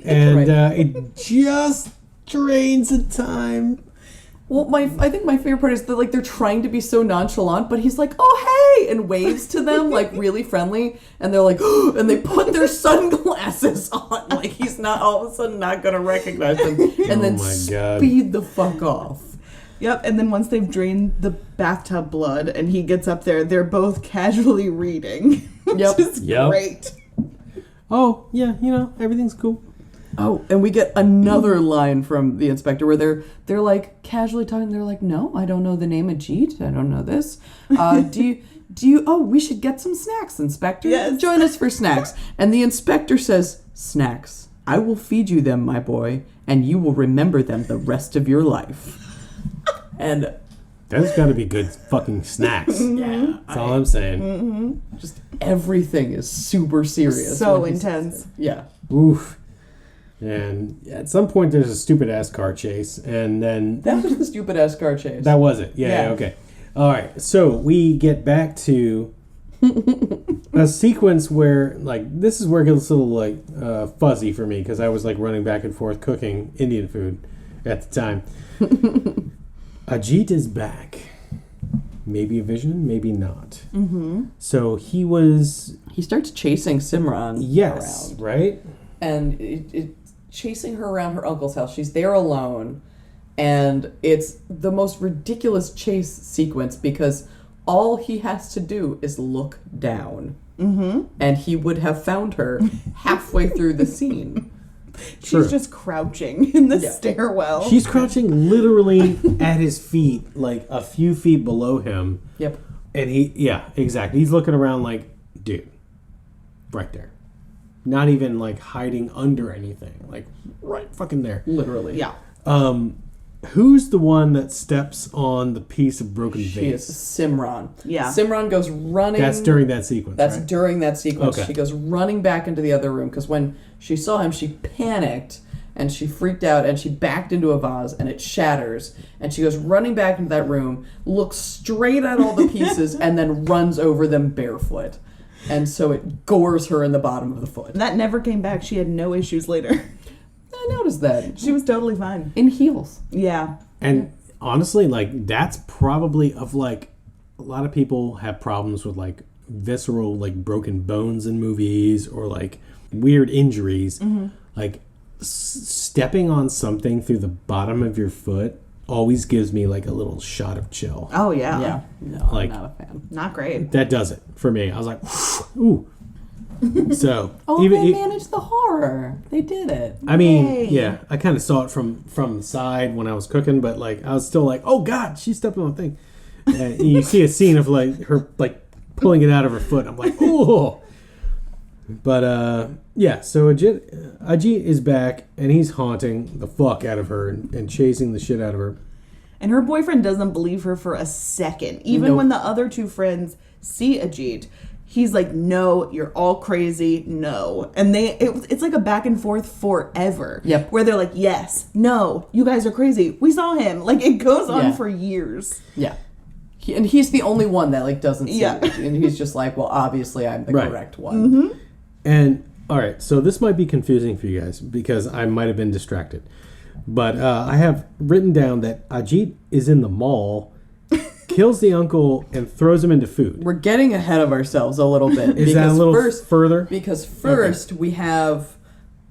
and Right. it just drains in time. Well, I think my favorite part is that they're trying to be so nonchalant, but he's like, "Oh hey," and waves to them like really friendly, and they're like, and they put their sunglasses on, like he's not all of a sudden not gonna recognize them, and then my God. speed the fuck off. Yep, and then once they've drained the bathtub blood and he gets up there, they're both casually reading. Which Yep. is Yep. great. Oh yeah, everything's cool. Oh, and we get another line from the inspector where they're like casually talking. They're like, "No, I don't know the name Ajit. I don't know this. Do you? Oh, we should get some snacks, Inspector. Yes. Join us for snacks." And the inspector says, "Snacks. I will feed you them, my boy, and you will remember them the rest of your life." And There's got to be good fucking snacks. yeah, That's all I'm saying. just everything is super serious. So when he says intense. it. Yeah. Oof. And at some point, there's a stupid ass car chase, and then That was the stupid ass car chase. that was it. Yeah. Yeah. Okay. All right. So we get back to a sequence where, like, this is where it gets a little like fuzzy for me because I was like running back and forth cooking Indian food at the time. Ajit is back. Maybe a vision, maybe not. Mm-hmm. So he starts chasing Simran yes, around. right? And chasing her around her uncle's house. She's there alone, and it's the most ridiculous chase sequence because all he has to do is look down, and he would have found her halfway through the scene. True. She's just crouching in the Yeah. stairwell. She's crouching literally at his feet, like a few feet below him. Yep. And exactly. He's looking around like, dude. Right there. Not even like hiding under anything. Like right fucking there. Literally. Yeah. Who's the one that steps on the piece of broken She is vase? Simran. Yeah. Simran goes running. That's during that sequence, That's right? during that sequence. Okay. She goes running back into the other room because when she saw him, she panicked and she freaked out and she backed into a vase and it shatters. And she goes running back into that room, looks straight at all the pieces, and then runs over them barefoot. And so it gores her in the bottom of the foot. That never came back. She had no issues later. I noticed that. She was totally fine. In heels. Yeah. And honestly, like, that's probably of, like, a lot of people have problems with, like, visceral, like, broken bones in movies or, like, weird injuries. Mm-hmm. Like, stepping on something through the bottom of your foot always gives me, like, a little shot of chill. Oh, yeah. Yeah. No, Like- I'm not a fan. Not great. That does it for me. I was like, ooh. So, Oh, they managed the horror. They did it. I mean, Yay. yeah, I kind of saw it from the side when I was cooking, but like I was still like, oh god, she stepped on the thing. And you see a scene of like her like pulling it out of her foot. I'm like, oh. But yeah, so Ajit is back and he's haunting the fuck out of her and chasing the shit out of her. And her boyfriend doesn't believe her for a second. Even Nope. when the other two friends see Ajit, he's like, no, you're all crazy, no. And it's like a back and forth forever. Yep. Where they're like, yes, no, you guys are crazy. We saw him. Like, it goes on Yeah. for years. Yeah. And he's the only one that like doesn't see Yeah. it. And he's just like, well, obviously I'm the Right. correct one. And all right, so this might be confusing for you guys because I might have been distracted. But I have written down that Ajit is in the mall, kills the uncle, and throws him into food. We're getting ahead of ourselves a little bit. Is that a little further? Because first we have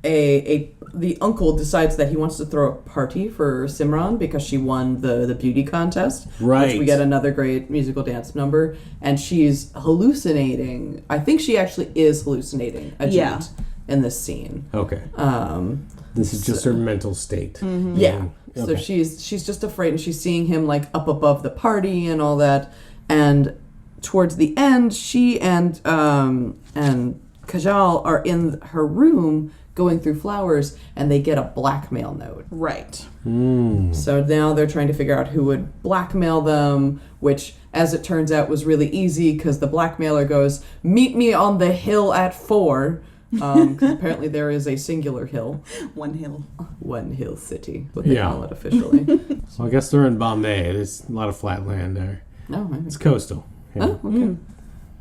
the uncle decides that he wants to throw a party for Simran because she won the beauty contest. Right. Which we get another great musical dance number. And she's hallucinating. I think she actually is hallucinating Ajit Yeah. in this scene. Okay. This is just her mental state. Yeah. So Okay. she's just afraid and she's seeing him like up above the party and all that. And towards the end, she and Kajal are in her room going through flowers and they get a blackmail note. Right. So now they're trying to figure out who would blackmail them, which as it turns out was really easy because the blackmailer goes, "Meet me on the hill at 4." 'Cause apparently there is a singular hill. One hill. One hill city, what they Yeah. call it officially. So I guess they're in Bombay. There's a lot of flat land there. No, maybe. It's coastal. Yeah. Oh, okay.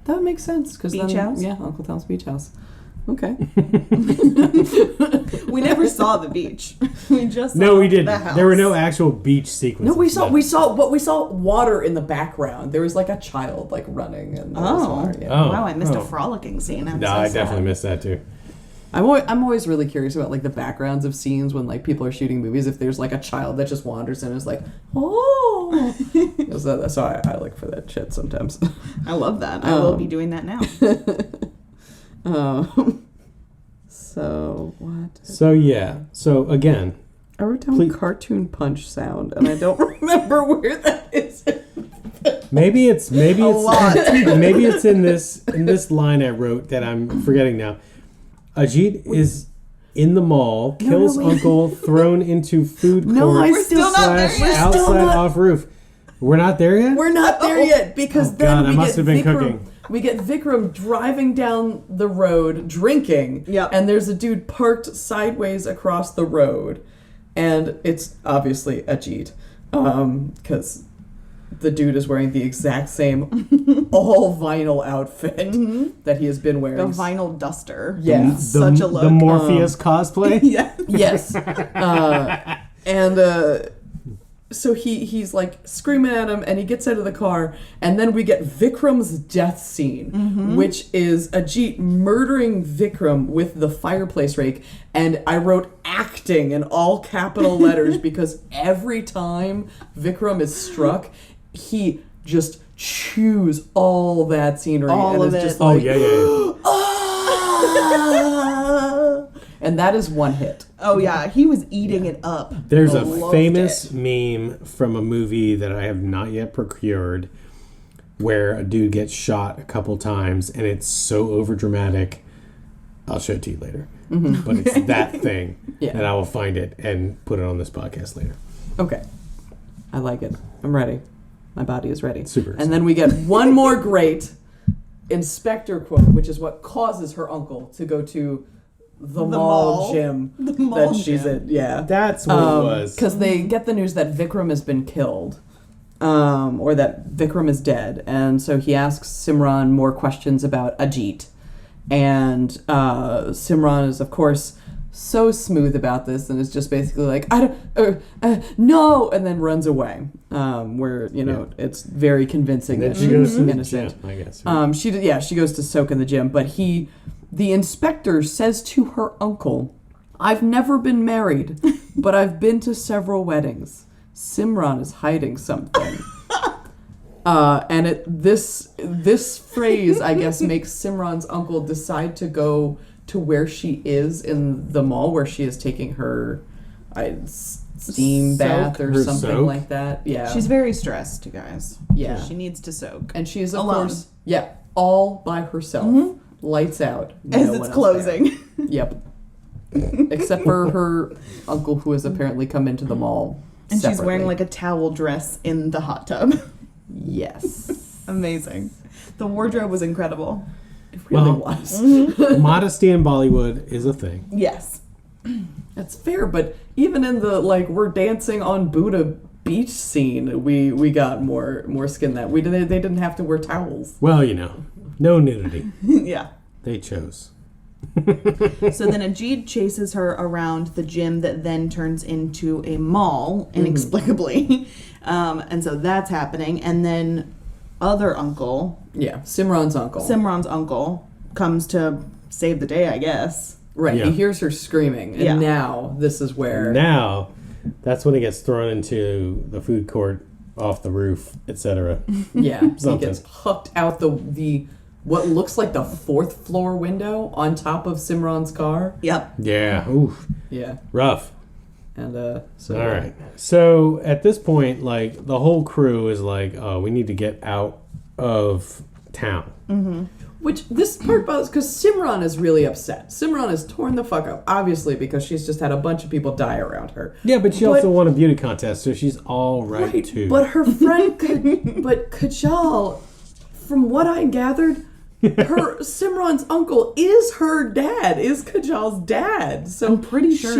That makes sense. Cause Beach house? Yeah, Uncle Tom's beach house. Okay. We never saw the beach. We just saw No, we the didn't. house. There were no actual beach sequences. No, we saw water in the background. There was like a child like running and there was water. Yeah. Oh. Wow, I missed Oh. a frolicking scene. I'm No, so I sad. definitely missed that too. I'm always really curious about like the backgrounds of scenes when like people are shooting movies. If there's like a child that just wanders in and is like, oh, so I look for that shit sometimes. I love that. I will be doing that now. So what? So yeah. So again, I wrote down cartoon punch sound, and I don't remember where that is. maybe it's lot. maybe it's in this line I wrote that I'm forgetting now. Ajit is in the mall, kills wait. uncle, thrown into food court. No, We're still not there slash yet. outside off roof. We're not there yet? We're not there yet because Oh, then God, I we must get have been Vikram. cooking. We get Vikram driving down the road drinking. Yep. And there's a dude parked sideways across the road, and it's obviously Ajit, because the dude is wearing the exact same all vinyl outfit that he has been wearing. The vinyl duster. Yeah. Such a look. The Morpheus cosplay? Yeah. Yes. So he's like screaming at him and he gets out of the car and then we get Vikram's death scene, which is Ajit murdering Vikram with the fireplace rake. And I wrote acting in all capital letters because every time Vikram is struck, he just chews all that scenery. All and of is it. just Oh, like, yeah. and that is one hit. Oh yeah, he was eating it up. There's a Loved famous it. meme from a movie that I have not yet procured where a dude gets shot a couple times and it's so overdramatic. I'll show it to you later. Mm-hmm. But it's that thing. Yeah. And I will find it and put it on this podcast later. Okay. I like it. I'm ready. My body is ready. Super. And then we get one more great inspector quote, which is what causes her uncle to go to the mall gym that she's at. Yeah. That's what it was. Because they get the news that Vikram has been killed. Or that Vikram is dead. And so he asks Simran more questions about Ajit. And Simran is, of course, so smooth about this and is just basically like, no, and then runs away. Where, it's very convincing that she's innocent. I guess. Right? She goes to soak in the gym. But the inspector says to her uncle, I've never been married, but I've been to several weddings. Simran is hiding something. And this phrase, I guess, makes Simran's uncle decide to go to where she is in the mall, where she is taking her steam bath or something like that. Yeah, she's very stressed, you guys. Yeah, she needs to soak, and she's of course all by herself, lights out, as it's closing. Yep, except for her uncle, who has apparently come into the mall. And separately. She's wearing like a towel dress in the hot tub. Yes. Amazing. The wardrobe was incredible. It really was. Modesty in Bollywood is a thing. Yes. That's fair, but even in the we're dancing on Buddha beach scene, we got more skin that they didn't have to wear towels. Well, no nudity. Yeah. They chose. So then Ajit chases her around the gym that then turns into a mall inexplicably. And so that's happening. And then other uncle. Yeah, Simran's uncle comes to save the day, I guess. Right, yeah. He hears her screaming. And now this is where... Now, that's when he gets thrown into the food court, off the roof, etc. Yeah, he gets hooked out the what looks like the 4th floor window on top of Simran's car. Yep. Yeah. Oof. Yeah. Rough. And all right. So at this point, the whole crew is like, "Oh, we need to get out of town." Mm-hmm. Which this part bothers because Simran is really upset. Simran is torn the fuck up, obviously, because she's just had a bunch of people die around her. Yeah, but she also won a beauty contest, so she's all right too. But her friend, Kajal, from what I gathered, Simran's uncle is her dad, is Kajal's dad. So I'm pretty sure,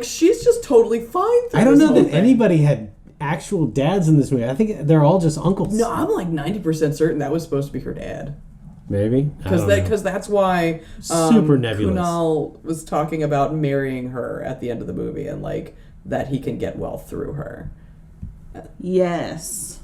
she's just totally fine. I don't know that anybody had actual dads in this movie. I think they're all just uncles. No, I'm 90% certain that was supposed to be her dad. Maybe. Because that's why super nebulous. Kunal was talking about marrying her at the end of the movie and that he can get well through her. Yes.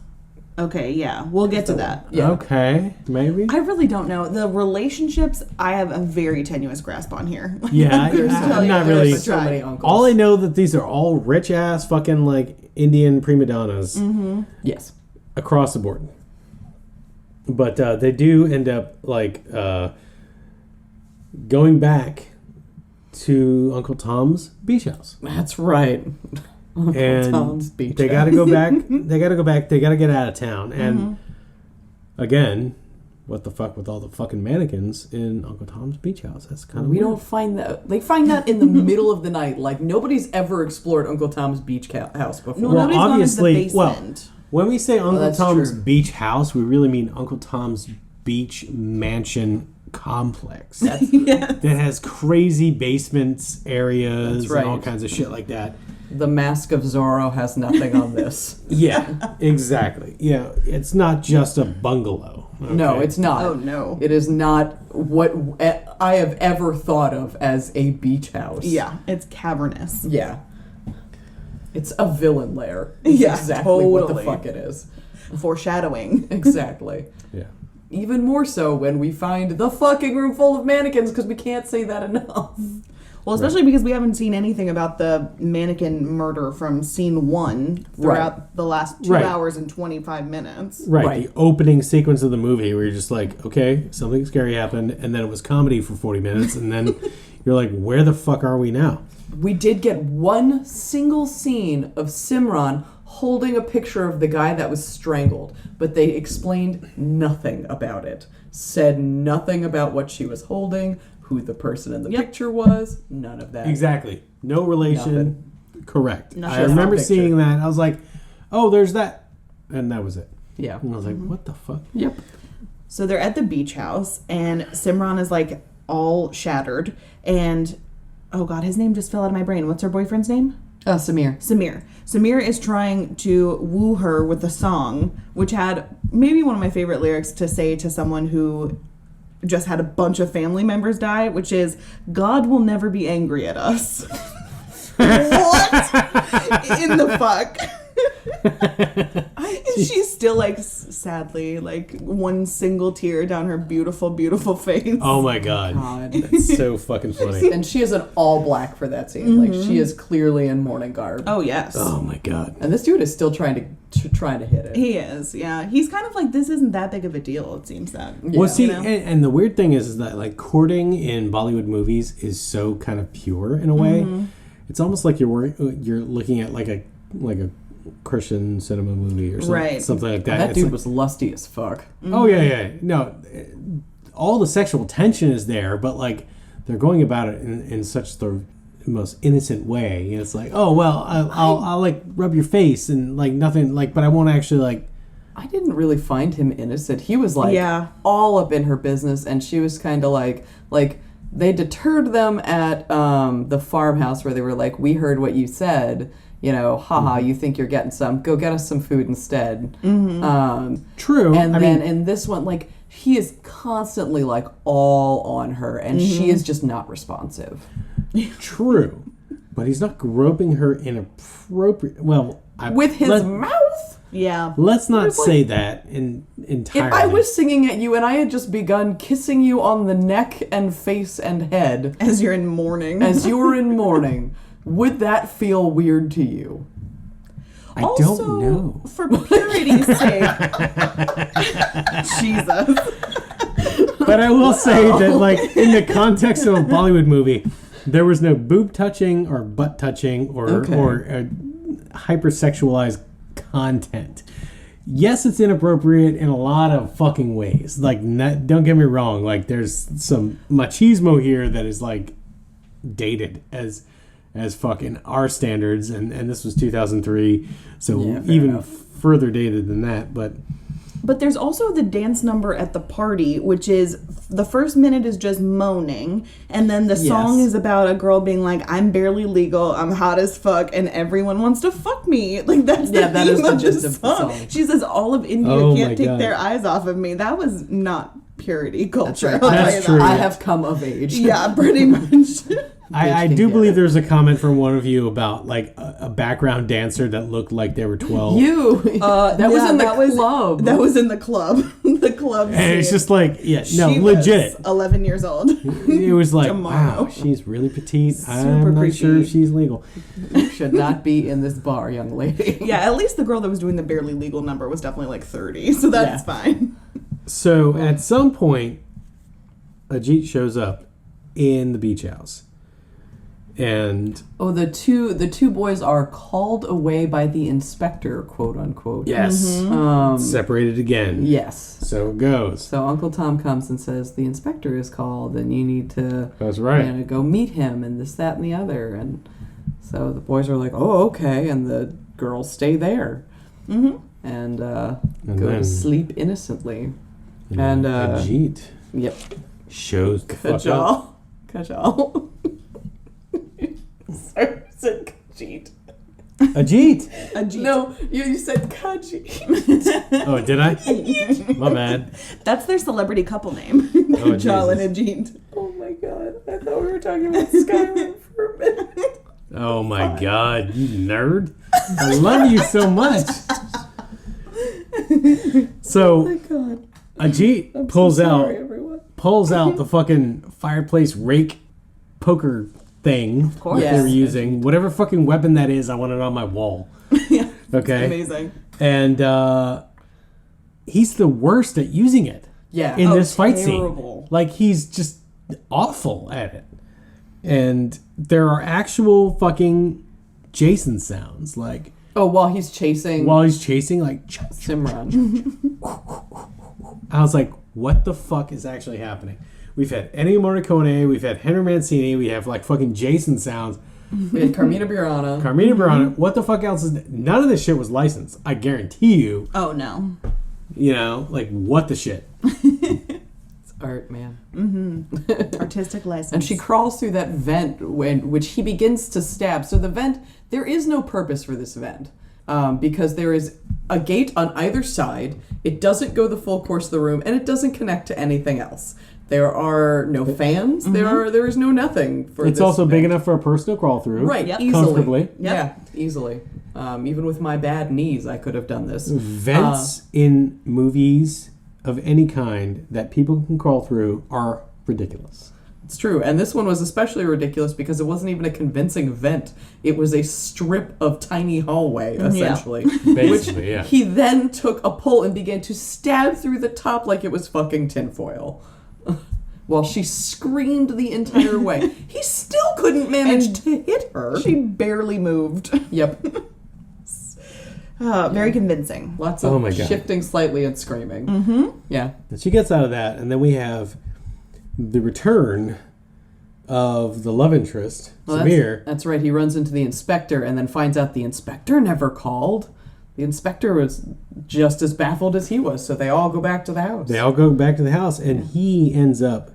Okay, yeah. We'll get to that. Yeah. Okay, maybe. I really don't know. The relationships, I have a very tenuous grasp on here. Yeah, I'm not really... so many uncles. All I know that these are all rich-ass fucking, Indian prima donnas. Mm-hmm. Yes. Across the board. But they do end up, going to Uncle Tom's beach house. That's right. And Tom's beach they got to go back. They got to get out of town. And again, what the fuck with all the fucking mannequins in Uncle Tom's beach house? That's kind of we weird. don't find that. They find that in the middle of the night. Nobody's ever explored Uncle Tom's beach house before. No, nobody's gone into the basement. When we say Uncle Tom's true. beach house, we really mean Uncle Tom's beach mansion complex that has crazy basements, areas, and all kinds of shit like that. The Mask of Zorro has nothing on this. Yeah, exactly. Yeah, it's not just a bungalow. Okay? No, it's not. Oh, no. It is not what I have ever thought of as a beach house. Yeah, it's cavernous. Yeah. It's a villain lair. Yeah, exactly what the fuck it is. Foreshadowing. Exactly. Yeah. Even more so when we find the fucking room full of mannequins, because we can't say that enough. Well, especially because we haven't seen anything about the mannequin murder from scene 1 throughout the last 2 hours and 25 minutes. Right. The opening sequence of the movie where you're just like, okay, something scary happened, and then it was comedy for 40 minutes, and then you're like, where the fuck are we now? We did get one single scene of Simran holding a picture of the guy that was strangled, but they explained nothing about it. Said nothing about what she was holding, who the person in the picture was, none of that. Exactly. No relation. Nothing. Correct. Nothing. I remember seeing that. I was like, oh, there's that. And that was it. Yeah. And I was like, what the fuck? Yep. So they're at the beach house, and Simran is like all shattered. And oh god, his name just fell out of my brain. What's her boyfriend's name? Samir. Samir is trying to woo her with a song, which had maybe one of my favorite lyrics to say to someone who just had a bunch of family members die, which is, God will never be angry at us. What in the fuck? She's still like sadly, like one single tear down her beautiful, beautiful face. Oh my god. That's so fucking funny. And she is an all black for that scene. Like, she is clearly in mourning garb. Oh yes. Oh my god. And this dude is still trying to hit it. He is, yeah. He's kind of like, this isn't that big of a deal, it seems that. Yeah. Well, see, You know? and the weird thing is that like courting in Bollywood movies is so kind of pure in a way. It's almost like you're looking at like a Christian cinema movie or something, Right. something like that. That It's dude like, was lusty as fuck. oh yeah. No, all the sexual tension is there, but like they're going about it in such the most innocent way. And it's like, oh well, I'll like rub your face and like nothing, like, but I won't actually like. I didn't really find him innocent. He was like all up in her business, and she was kind of like they deterred them at the farmhouse where they were like, we heard what you said, you know, haha, you think you're getting some, go get us some food instead. True. And then in this one, like, he is constantly like all on her, and she is just not responsive. True. But he's not groping her inappropriate. Well, With his mouth? Yeah. Let's not say that entirely. If I was singing at you and I had just begun kissing you on the neck and face and head As you're in mourning. as you were in mourning, would that feel weird to you? I don't know. For purity's sake. Jesus. But I will say that, like, in the context of a Bollywood movie, there was no boob touching or butt touching or hypersexualized content. Yes, it's inappropriate in a lot of fucking ways. Like, don't get me wrong. Like, there's some machismo here that is like dated as fucking our standards, and this was 2003, so even further dated than that. But there's also the dance number at the party, which is the first minute is just moaning, and then the song is about a girl being like, I'm barely legal, I'm hot as fuck, and everyone wants to fuck me. Like, that's the that is theme the of gist the of the song. song. She says all of India Oh can't my take God. their eyes off of me. That was not purity culture. Right. I'll tell That's you true. that. I have come of age. Yeah, pretty much. I can do get believe it. there's a comment from one of you about like a background dancer that looked like they were 12. That was in the club. That was in the club. The club And it's scene. just like, She legit. was 11 years old. It was like, Tomorrow. wow, she's really petite. Super I'm not sure creepy. if she's legal. You should not be in this bar, young lady. Yeah, at least the girl that was doing the barely legal number was definitely like 30, so that's fine. So at some point, Ajit shows up in the beach house. And Oh, the two boys are called away by the inspector, quote unquote. yes, separated again. Yes. So it goes. So Uncle Tom comes and says, the inspector is called and you need to That's right. go meet him and this, that, and the other. And so the boys are like, oh, okay. And the girls stay there and go then- to sleep innocently. And Ajit yep. shows the fuck up. Kajal. Sorry, I said Kajit. Ajit! No, you said Kaji. Oh, did I? My bad. That's their celebrity couple name. Oh, Jal and Jesus. Ajit. Oh my god, I thought we were talking about Skyrim for a minute. Oh my god, you nerd. I love you so much. So God. Ajit pulls out everyone. the fucking fireplace rake poker thing course. that they were Yes. using. Whatever fucking weapon that is, I want it on my wall. Yeah, Okay. amazing. And he's the worst at using it Yeah. in Oh, this fight terrible. scene. Like, he's just awful at it. And there are actual fucking Jason sounds. Like, Oh, while he's chasing like Simran. I was like, what the fuck is actually happening? We've had Ennio Morricone, we've had Henry Mancini, we have like fucking Jason sounds. We had Carmina Burana. What the fuck else is... None of this shit was licensed. I guarantee you. Oh, no. You know, like, what the shit? It's art, man. Mm-hmm. Artistic license. And she crawls through that vent, which he begins to stab. So the vent, there is no purpose for this vent. Because there is a gate on either side. It doesn't go the full course of the room, and it doesn't connect to anything else. There are no fans. Mm-hmm. There is no nothing for it's this also vent. big enough for a person to crawl through. Right, Yep. easily. Comfortably. Yep. Yeah, easily. Even with my bad knees, I could have done this. Vents in movies of any kind that people can crawl through are ridiculous. It's true. And this one was especially ridiculous because it wasn't even a convincing vent. It was a strip of tiny hallway, essentially. Basically, yeah. He then took a pole and began to stab through the top like it was fucking tinfoil. While she screamed the entire way. He still couldn't manage to hit her. She barely moved. Yep. Very convincing. Lots of my God. shifting slightly and screaming. Mm-hmm. Yeah. And she gets out of that, and then we have the return of the love interest, Samir. That's right. He runs into the inspector and then finds out the inspector never called. The inspector was just as baffled as he was, so they all go back to the house. They all go back to the house, and he ends up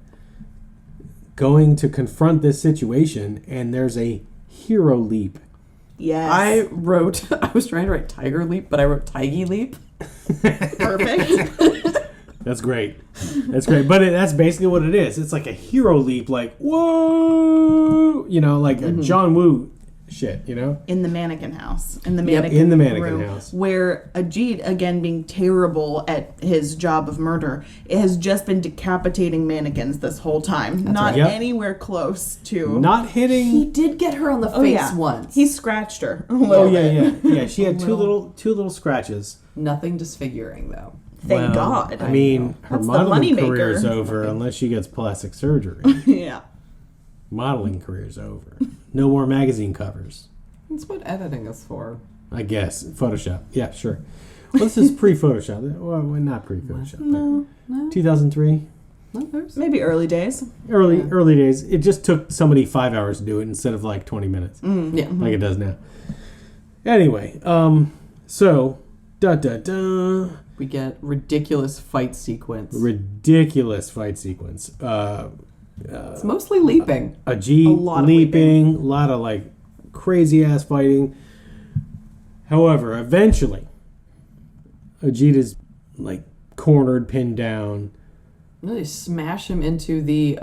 going to confront this situation, and there's a hero leap. Yes. I was trying to write Tiger Leap, but I wrote Tiggy Leap. Perfect. That's great. That's great. But that's basically what it is. It's like a hero leap, like, whoa! You know, like a John Woo shit, you know? In the mannequin house. In the mannequin in the mannequin room, house. Where Ajit, again being terrible at his job of murder, has just been decapitating mannequins this whole time. Not right. Yep. anywhere close to... Not hitting... He did get her on the face once. He scratched her. Yeah. She had two little scratches. Nothing disfiguring, though. Thank God. I mean, her That's the modeling moneymaker. career is over unless she gets plastic surgery. Yeah. Modeling career's over. No more magazine covers. That's what editing is for. I guess. Photoshop. Yeah, sure. Well, this is pre-Photoshop. Well, not pre-Photoshop. No. 2003? Maybe early days. Early days. It just took somebody 5 hours to do it instead of like 20 minutes. Yeah. Like it does now. Anyway, so, We get ridiculous fight sequence. It's mostly leaping. Ajit lot of leaping, a lot of like crazy ass fighting. However, eventually, Ajit is like cornered, pinned down. They smash him into the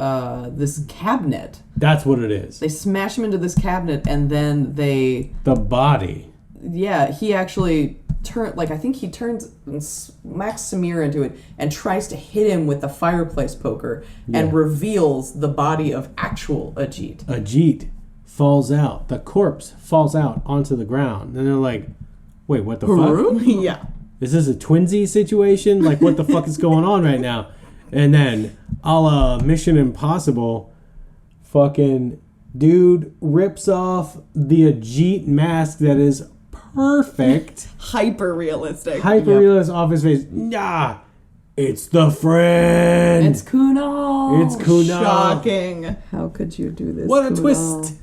this cabinet. That's what it is. They smash him into this cabinet, and then The body. Yeah, he actually I think he turns and smacks Samir into it and tries to hit him with the fireplace poker and reveals the body of actual Ajit. Ajit falls out. The corpse falls out onto the ground. And they're like, wait, what the fuck? Yeah. Is this a twinsy situation? Like, what the fuck is going on right now? And then, a la Mission Impossible, fucking dude rips off the Ajit mask that is perfect. Hyper realistic. Hyper-realist off his face. Nah, it's the friend. It's Kunal. It's Kunal. Shocking. How could you do this? What a Kunal? twist.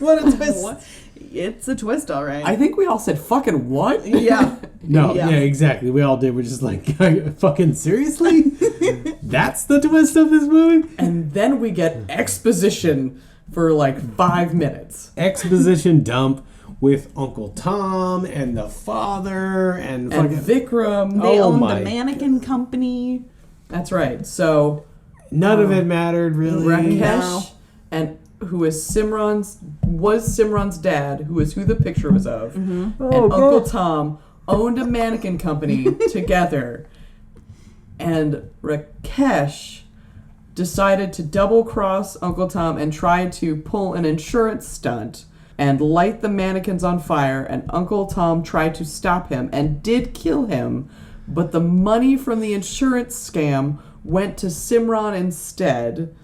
What a twist. It's a twist, all right. I think we all said fucking what? Yeah. No, yeah, exactly. We all did. We're just like, fucking seriously? That's the twist of this movie? And then we get exposition for like 5 minutes. Exposition dump with Uncle Tom and the father and fucking Vikram. They own my. the mannequin company. That's right. So None of it mattered, really. Rakesh, and who is Simran's dad, who is who the picture was of, and Uncle Tom owned a mannequin company together. And Rakesh decided to double-cross Uncle Tom and try to pull an insurance stunt and light the mannequins on fire, and Uncle Tom tried to stop him and did kill him, but the money from the insurance scam went to Simran instead.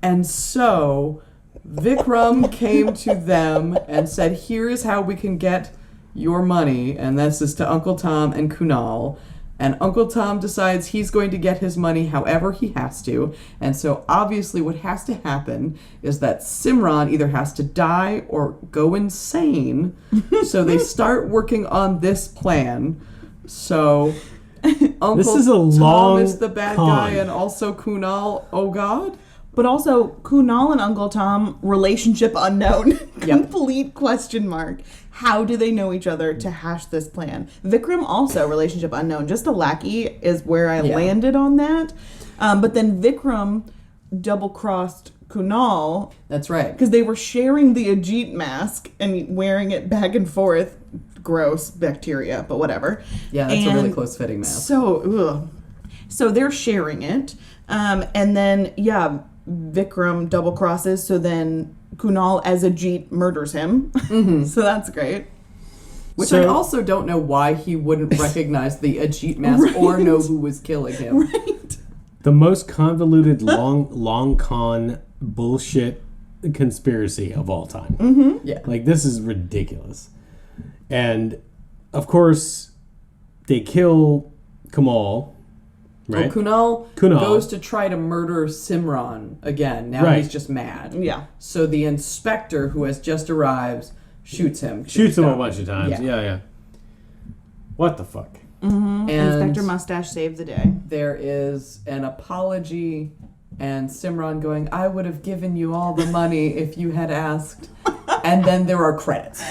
And so Vikram came to them and said, here is how we can get your money, and this is to Uncle Tom and Kunal. And Uncle Tom decides he's going to get his money however he has to. And so obviously what has to happen is that Simran either has to die or go insane. So they start working on this plan. So Uncle This is a Tom long is the bad con. guy and also Kunal, oh God. But also, Kunal and Uncle Tom, relationship unknown. Complete question mark. How do they know each other to hash this plan? Vikram also, relationship unknown. Just a lackey is where I landed on that. But then Vikram double-crossed Kunal. That's right. Because they were sharing the Ajit mask and wearing it back and forth. Gross bacteria, but whatever. Yeah, that's a really close-fitting mask. So they're sharing it. And then, Vikram double crosses, so then Kunal as Ajit murders him. So that's great. Which I also don't know why he wouldn't recognize the Ajit mask or know who was killing him. Right. The most convoluted long con bullshit conspiracy of all time. Yeah. Like, this is ridiculous. And, of course, they kill Kamal. Right? Well, Kunal goes to try to murder Simran again. Now he's just mad. Yeah. So the inspector, who has just arrived, shoots him. Shoots him a bunch of times. Yeah. What the fuck? And Inspector Mustache saved the day. there is an apology, and Simran going, I would have given you all the money if you had asked. And then there are credits.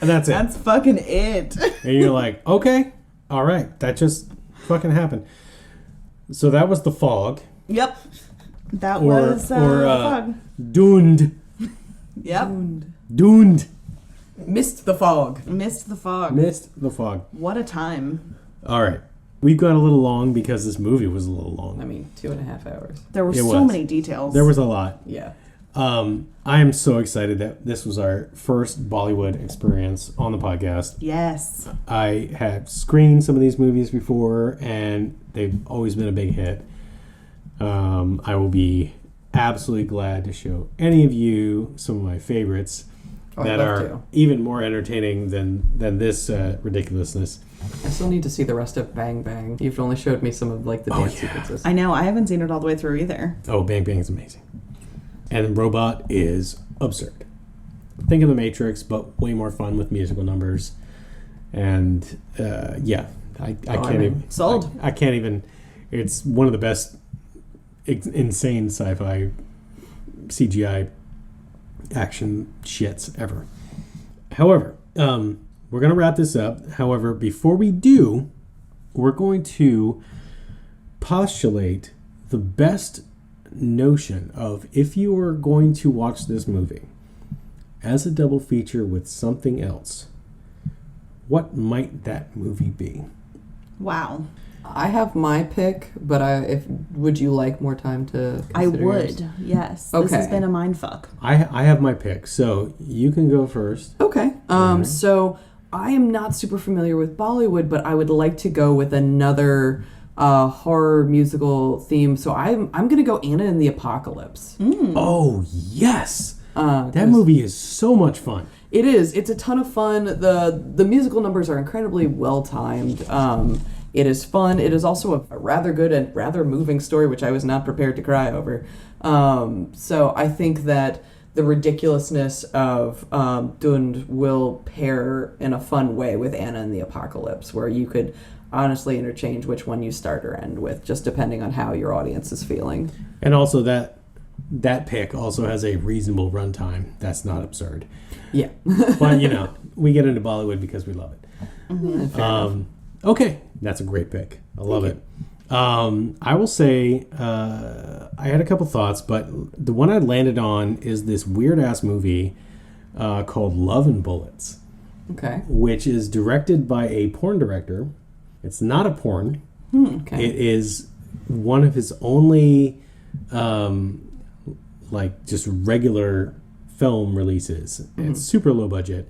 And that's it. That's fucking it. And you're like, okay, all right, that just fucking happened. So that was the fog. Yep. That was fog. Doomed. Yep. Doomed. Missed the fog. Missed the fog. Missed the fog. What a time. All right. We've gone a little long because this movie was a little long. I mean, 2.5 hours. There were It so was. many details. There was a lot. Yeah. I am so excited that this was our first Bollywood experience on the podcast. Yes. I have screened some of these movies before, and they've always been a big hit. I will be absolutely glad to show any of you some of my favorites that are even more entertaining than this ridiculousness. I still need to see the rest of Bang Bang. You've only showed me some of like the dance sequences. I know. I haven't seen it all the way through either. Oh, Bang Bang is amazing. And Robot is absurd. Think of The Matrix, but way more fun with musical numbers. And I can't even. Sold. I can't even. It's one of the best insane sci-fi CGI action shits ever. However, we're going to wrap this up. However, before we do, we're going to postulate the best notion of, if you are going to watch this movie as a double feature with something else, what might that movie be? Wow. I have my pick, but would you like more time to consider I would. yours? Yes. Okay. This has been a mindfuck. I have my pick, so you can go first. Okay. So I am not super familiar with Bollywood, but I would like to go with another horror musical theme. So I'm going to go Anna and the Apocalypse. Oh, yes! That movie is so much fun. It is. It's a ton of fun. The musical numbers are incredibly well timed. It is fun. It is also a rather good and rather moving story, which I was not prepared to cry over. So I think that the ridiculousness of Dund will pair in a fun way with Anna and the Apocalypse, where you could honestly interchange which one you start or end with, just depending on how your audience is feeling. And also that pick also has a reasonable runtime. That's not absurd. Yeah. But, we get into Bollywood because we love it. Mm-hmm. Fair enough. Okay, that's a great pick. I love it. I will say I had a couple thoughts, but the one I landed on is this weird-ass movie called Love and Bullets. Okay. Which is directed by a porn director. It's not a porn. Okay. It is one of his only just regular film releases. Mm-hmm. It's super low budget.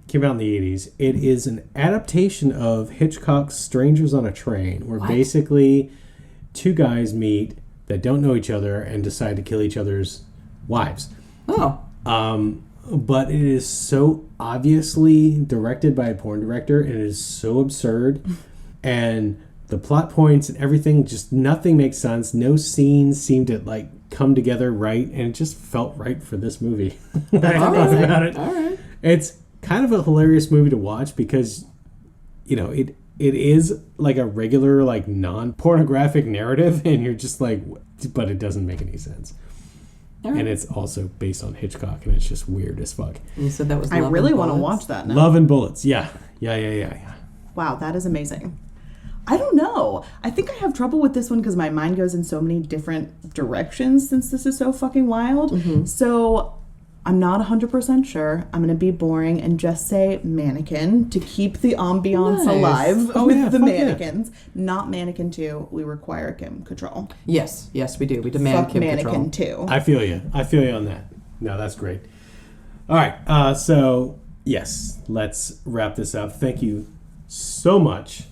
Came out in the 80s. It is an adaptation of Hitchcock's Strangers on a Train, where basically two guys meet that don't know each other and decide to kill each other's wives. Oh. but it is so obviously directed by a porn director, and it is so absurd, and the plot points and everything, just nothing makes sense. No scenes seem to like come together right, and it just felt right for this movie. That's amazing. About it. All right. It's kind of a hilarious movie to watch because, you know, it is like a regular like non-pornographic narrative, and you're just like, but it doesn't make any sense. Right. And it's also based on Hitchcock, and it's just weird as fuck. You said that was I really want to watch that now. Love and Bullets. Yeah. Wow, that is amazing. I don't know. I think I have trouble with this one because my mind goes in so many different directions since this is so fucking wild. Mm-hmm. So I'm not 100% sure. I'm going to be boring and just say mannequin to keep the ambiance alive with the mannequins. Yeah. Not Mannequin 2. We require Kim Cattrall. Yes, we do. We demand Kim Mannequin Cattrall. 2. I feel you on that. No, that's great. All right. So, yes, let's wrap this up. Thank you so much.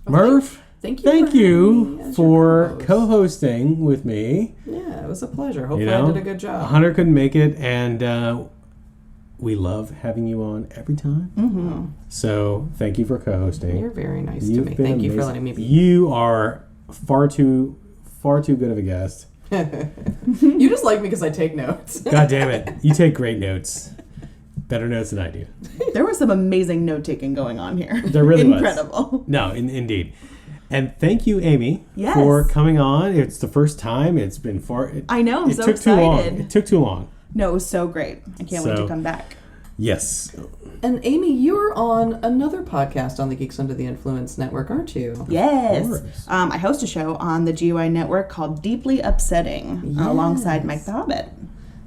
Murph, thank you for co-hosting with me. Yeah, it was a pleasure. Hopefully I did a good job. Hunter couldn't make it, and we love having you on every time. Mm-hmm. So thank you for co-hosting. You're very nice to me. Thank you for letting me be. You are far too good of a guest. You just like me because I take notes. God damn it. You take great notes. Better notes than I do. There was some amazing note-taking going on here. There really was. Incredible. No, indeed. And thank you, Amy, for coming on. It's the first time. It's been far. I know. I'm so excited. It took too long. No, it was so great. I can't wait to come back. Yes. And Amy, you're on another podcast on the Geeks Under the Influence Network, aren't you? Yes. I host a show on the GUI Network called Deeply Upsetting alongside Mike the Hobbit.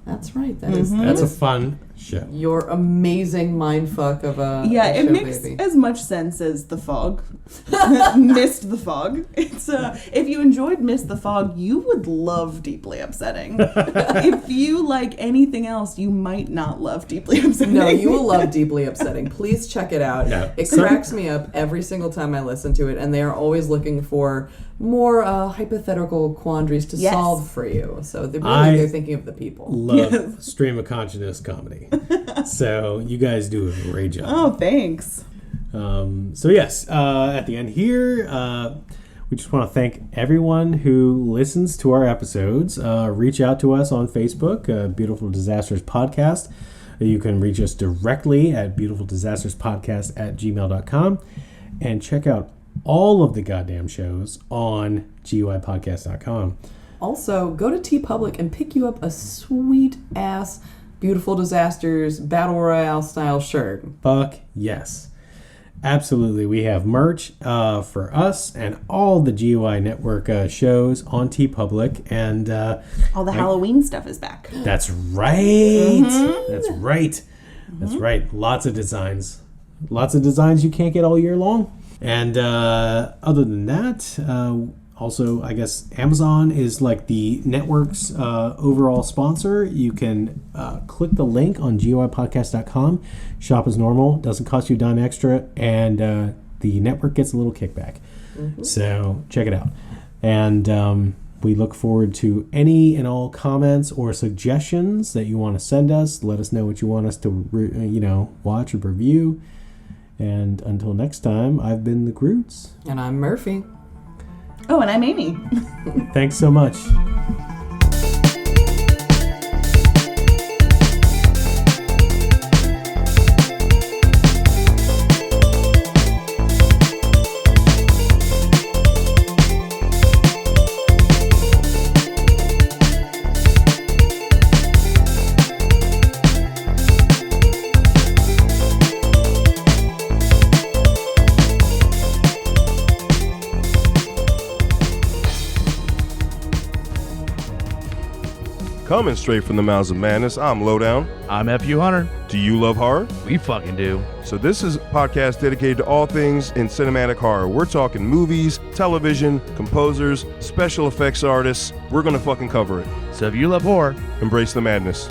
That's right. That's a fun show. Your amazing mindfuck of a it show, makes baby. as much sense as The Fog. Missed the Fog. It's if you enjoyed Missed the Fog, you would love Deeply Upsetting. If you like anything else, you might not love Deeply Upsetting. No, you will love Deeply Upsetting. Please check it out. Yeah. It cracks me up every single time I listen to it, and they are always looking for more hypothetical quandaries to solve for you. So they're thinking of the people. Love stream of consciousness comedy. So you guys do a great job. Oh, thanks. So yes, at the end here, we just want to thank everyone who listens to our episodes. Reach out to us on Facebook, Beautiful Disasters Podcast. You can reach us directly at beautifuldisasterspodcast@gmail.com, and check out all of the goddamn shows on GUIPodcast.com. Also, go to TeePublic and pick you up a sweet ass Beautiful Disasters Battle Royale style shirt. Fuck yes. Absolutely. We have merch for us and all the GUI Network shows on TeePublic, and all the Halloween stuff is back. That's right. Mm-hmm. That's right. That's right. Lots of designs you can't get all year long. And other than that, also, I guess Amazon is like the network's overall sponsor. You can click the link on GUIPodcast.com. Shop as normal. Doesn't cost you a dime extra. And the network gets a little kickback. Mm-hmm. So check it out. And we look forward to any and all comments or suggestions that you want to send us. Let us know what you want us to watch or review. And until next time, I've been the Grutz. And I'm Murphy. Oh, and I'm Amy. Thanks so much. Coming straight from the mouths of madness, I'm Lowdown. I'm F.U. Hunter. Do you love horror? We fucking do. So this is a podcast dedicated to all things in cinematic horror. We're talking movies, television, composers, special effects artists. We're gonna fucking cover it. So if you love horror, embrace the madness.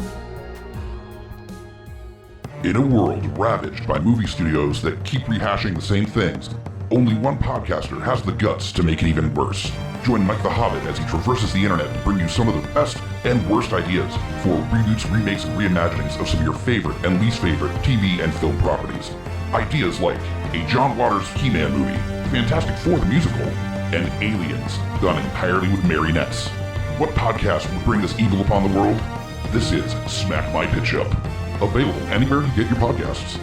In a world ravaged by movie studios that keep rehashing the same things, only one podcaster has the guts to make it even worse. Join Mike the Hobbit as he traverses the internet to bring you some of the best and worst ideas for reboots, remakes, and reimaginings of some of your favorite and least favorite TV and film properties. Ideas like a John Waters He-Man movie, Fantastic Four the musical, and Aliens, done entirely with marionettes. What podcast would bring this evil upon the world? This is Smack My Pitch Up. Available anywhere you get your podcasts.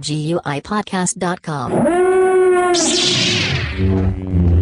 GUIPodcast.com.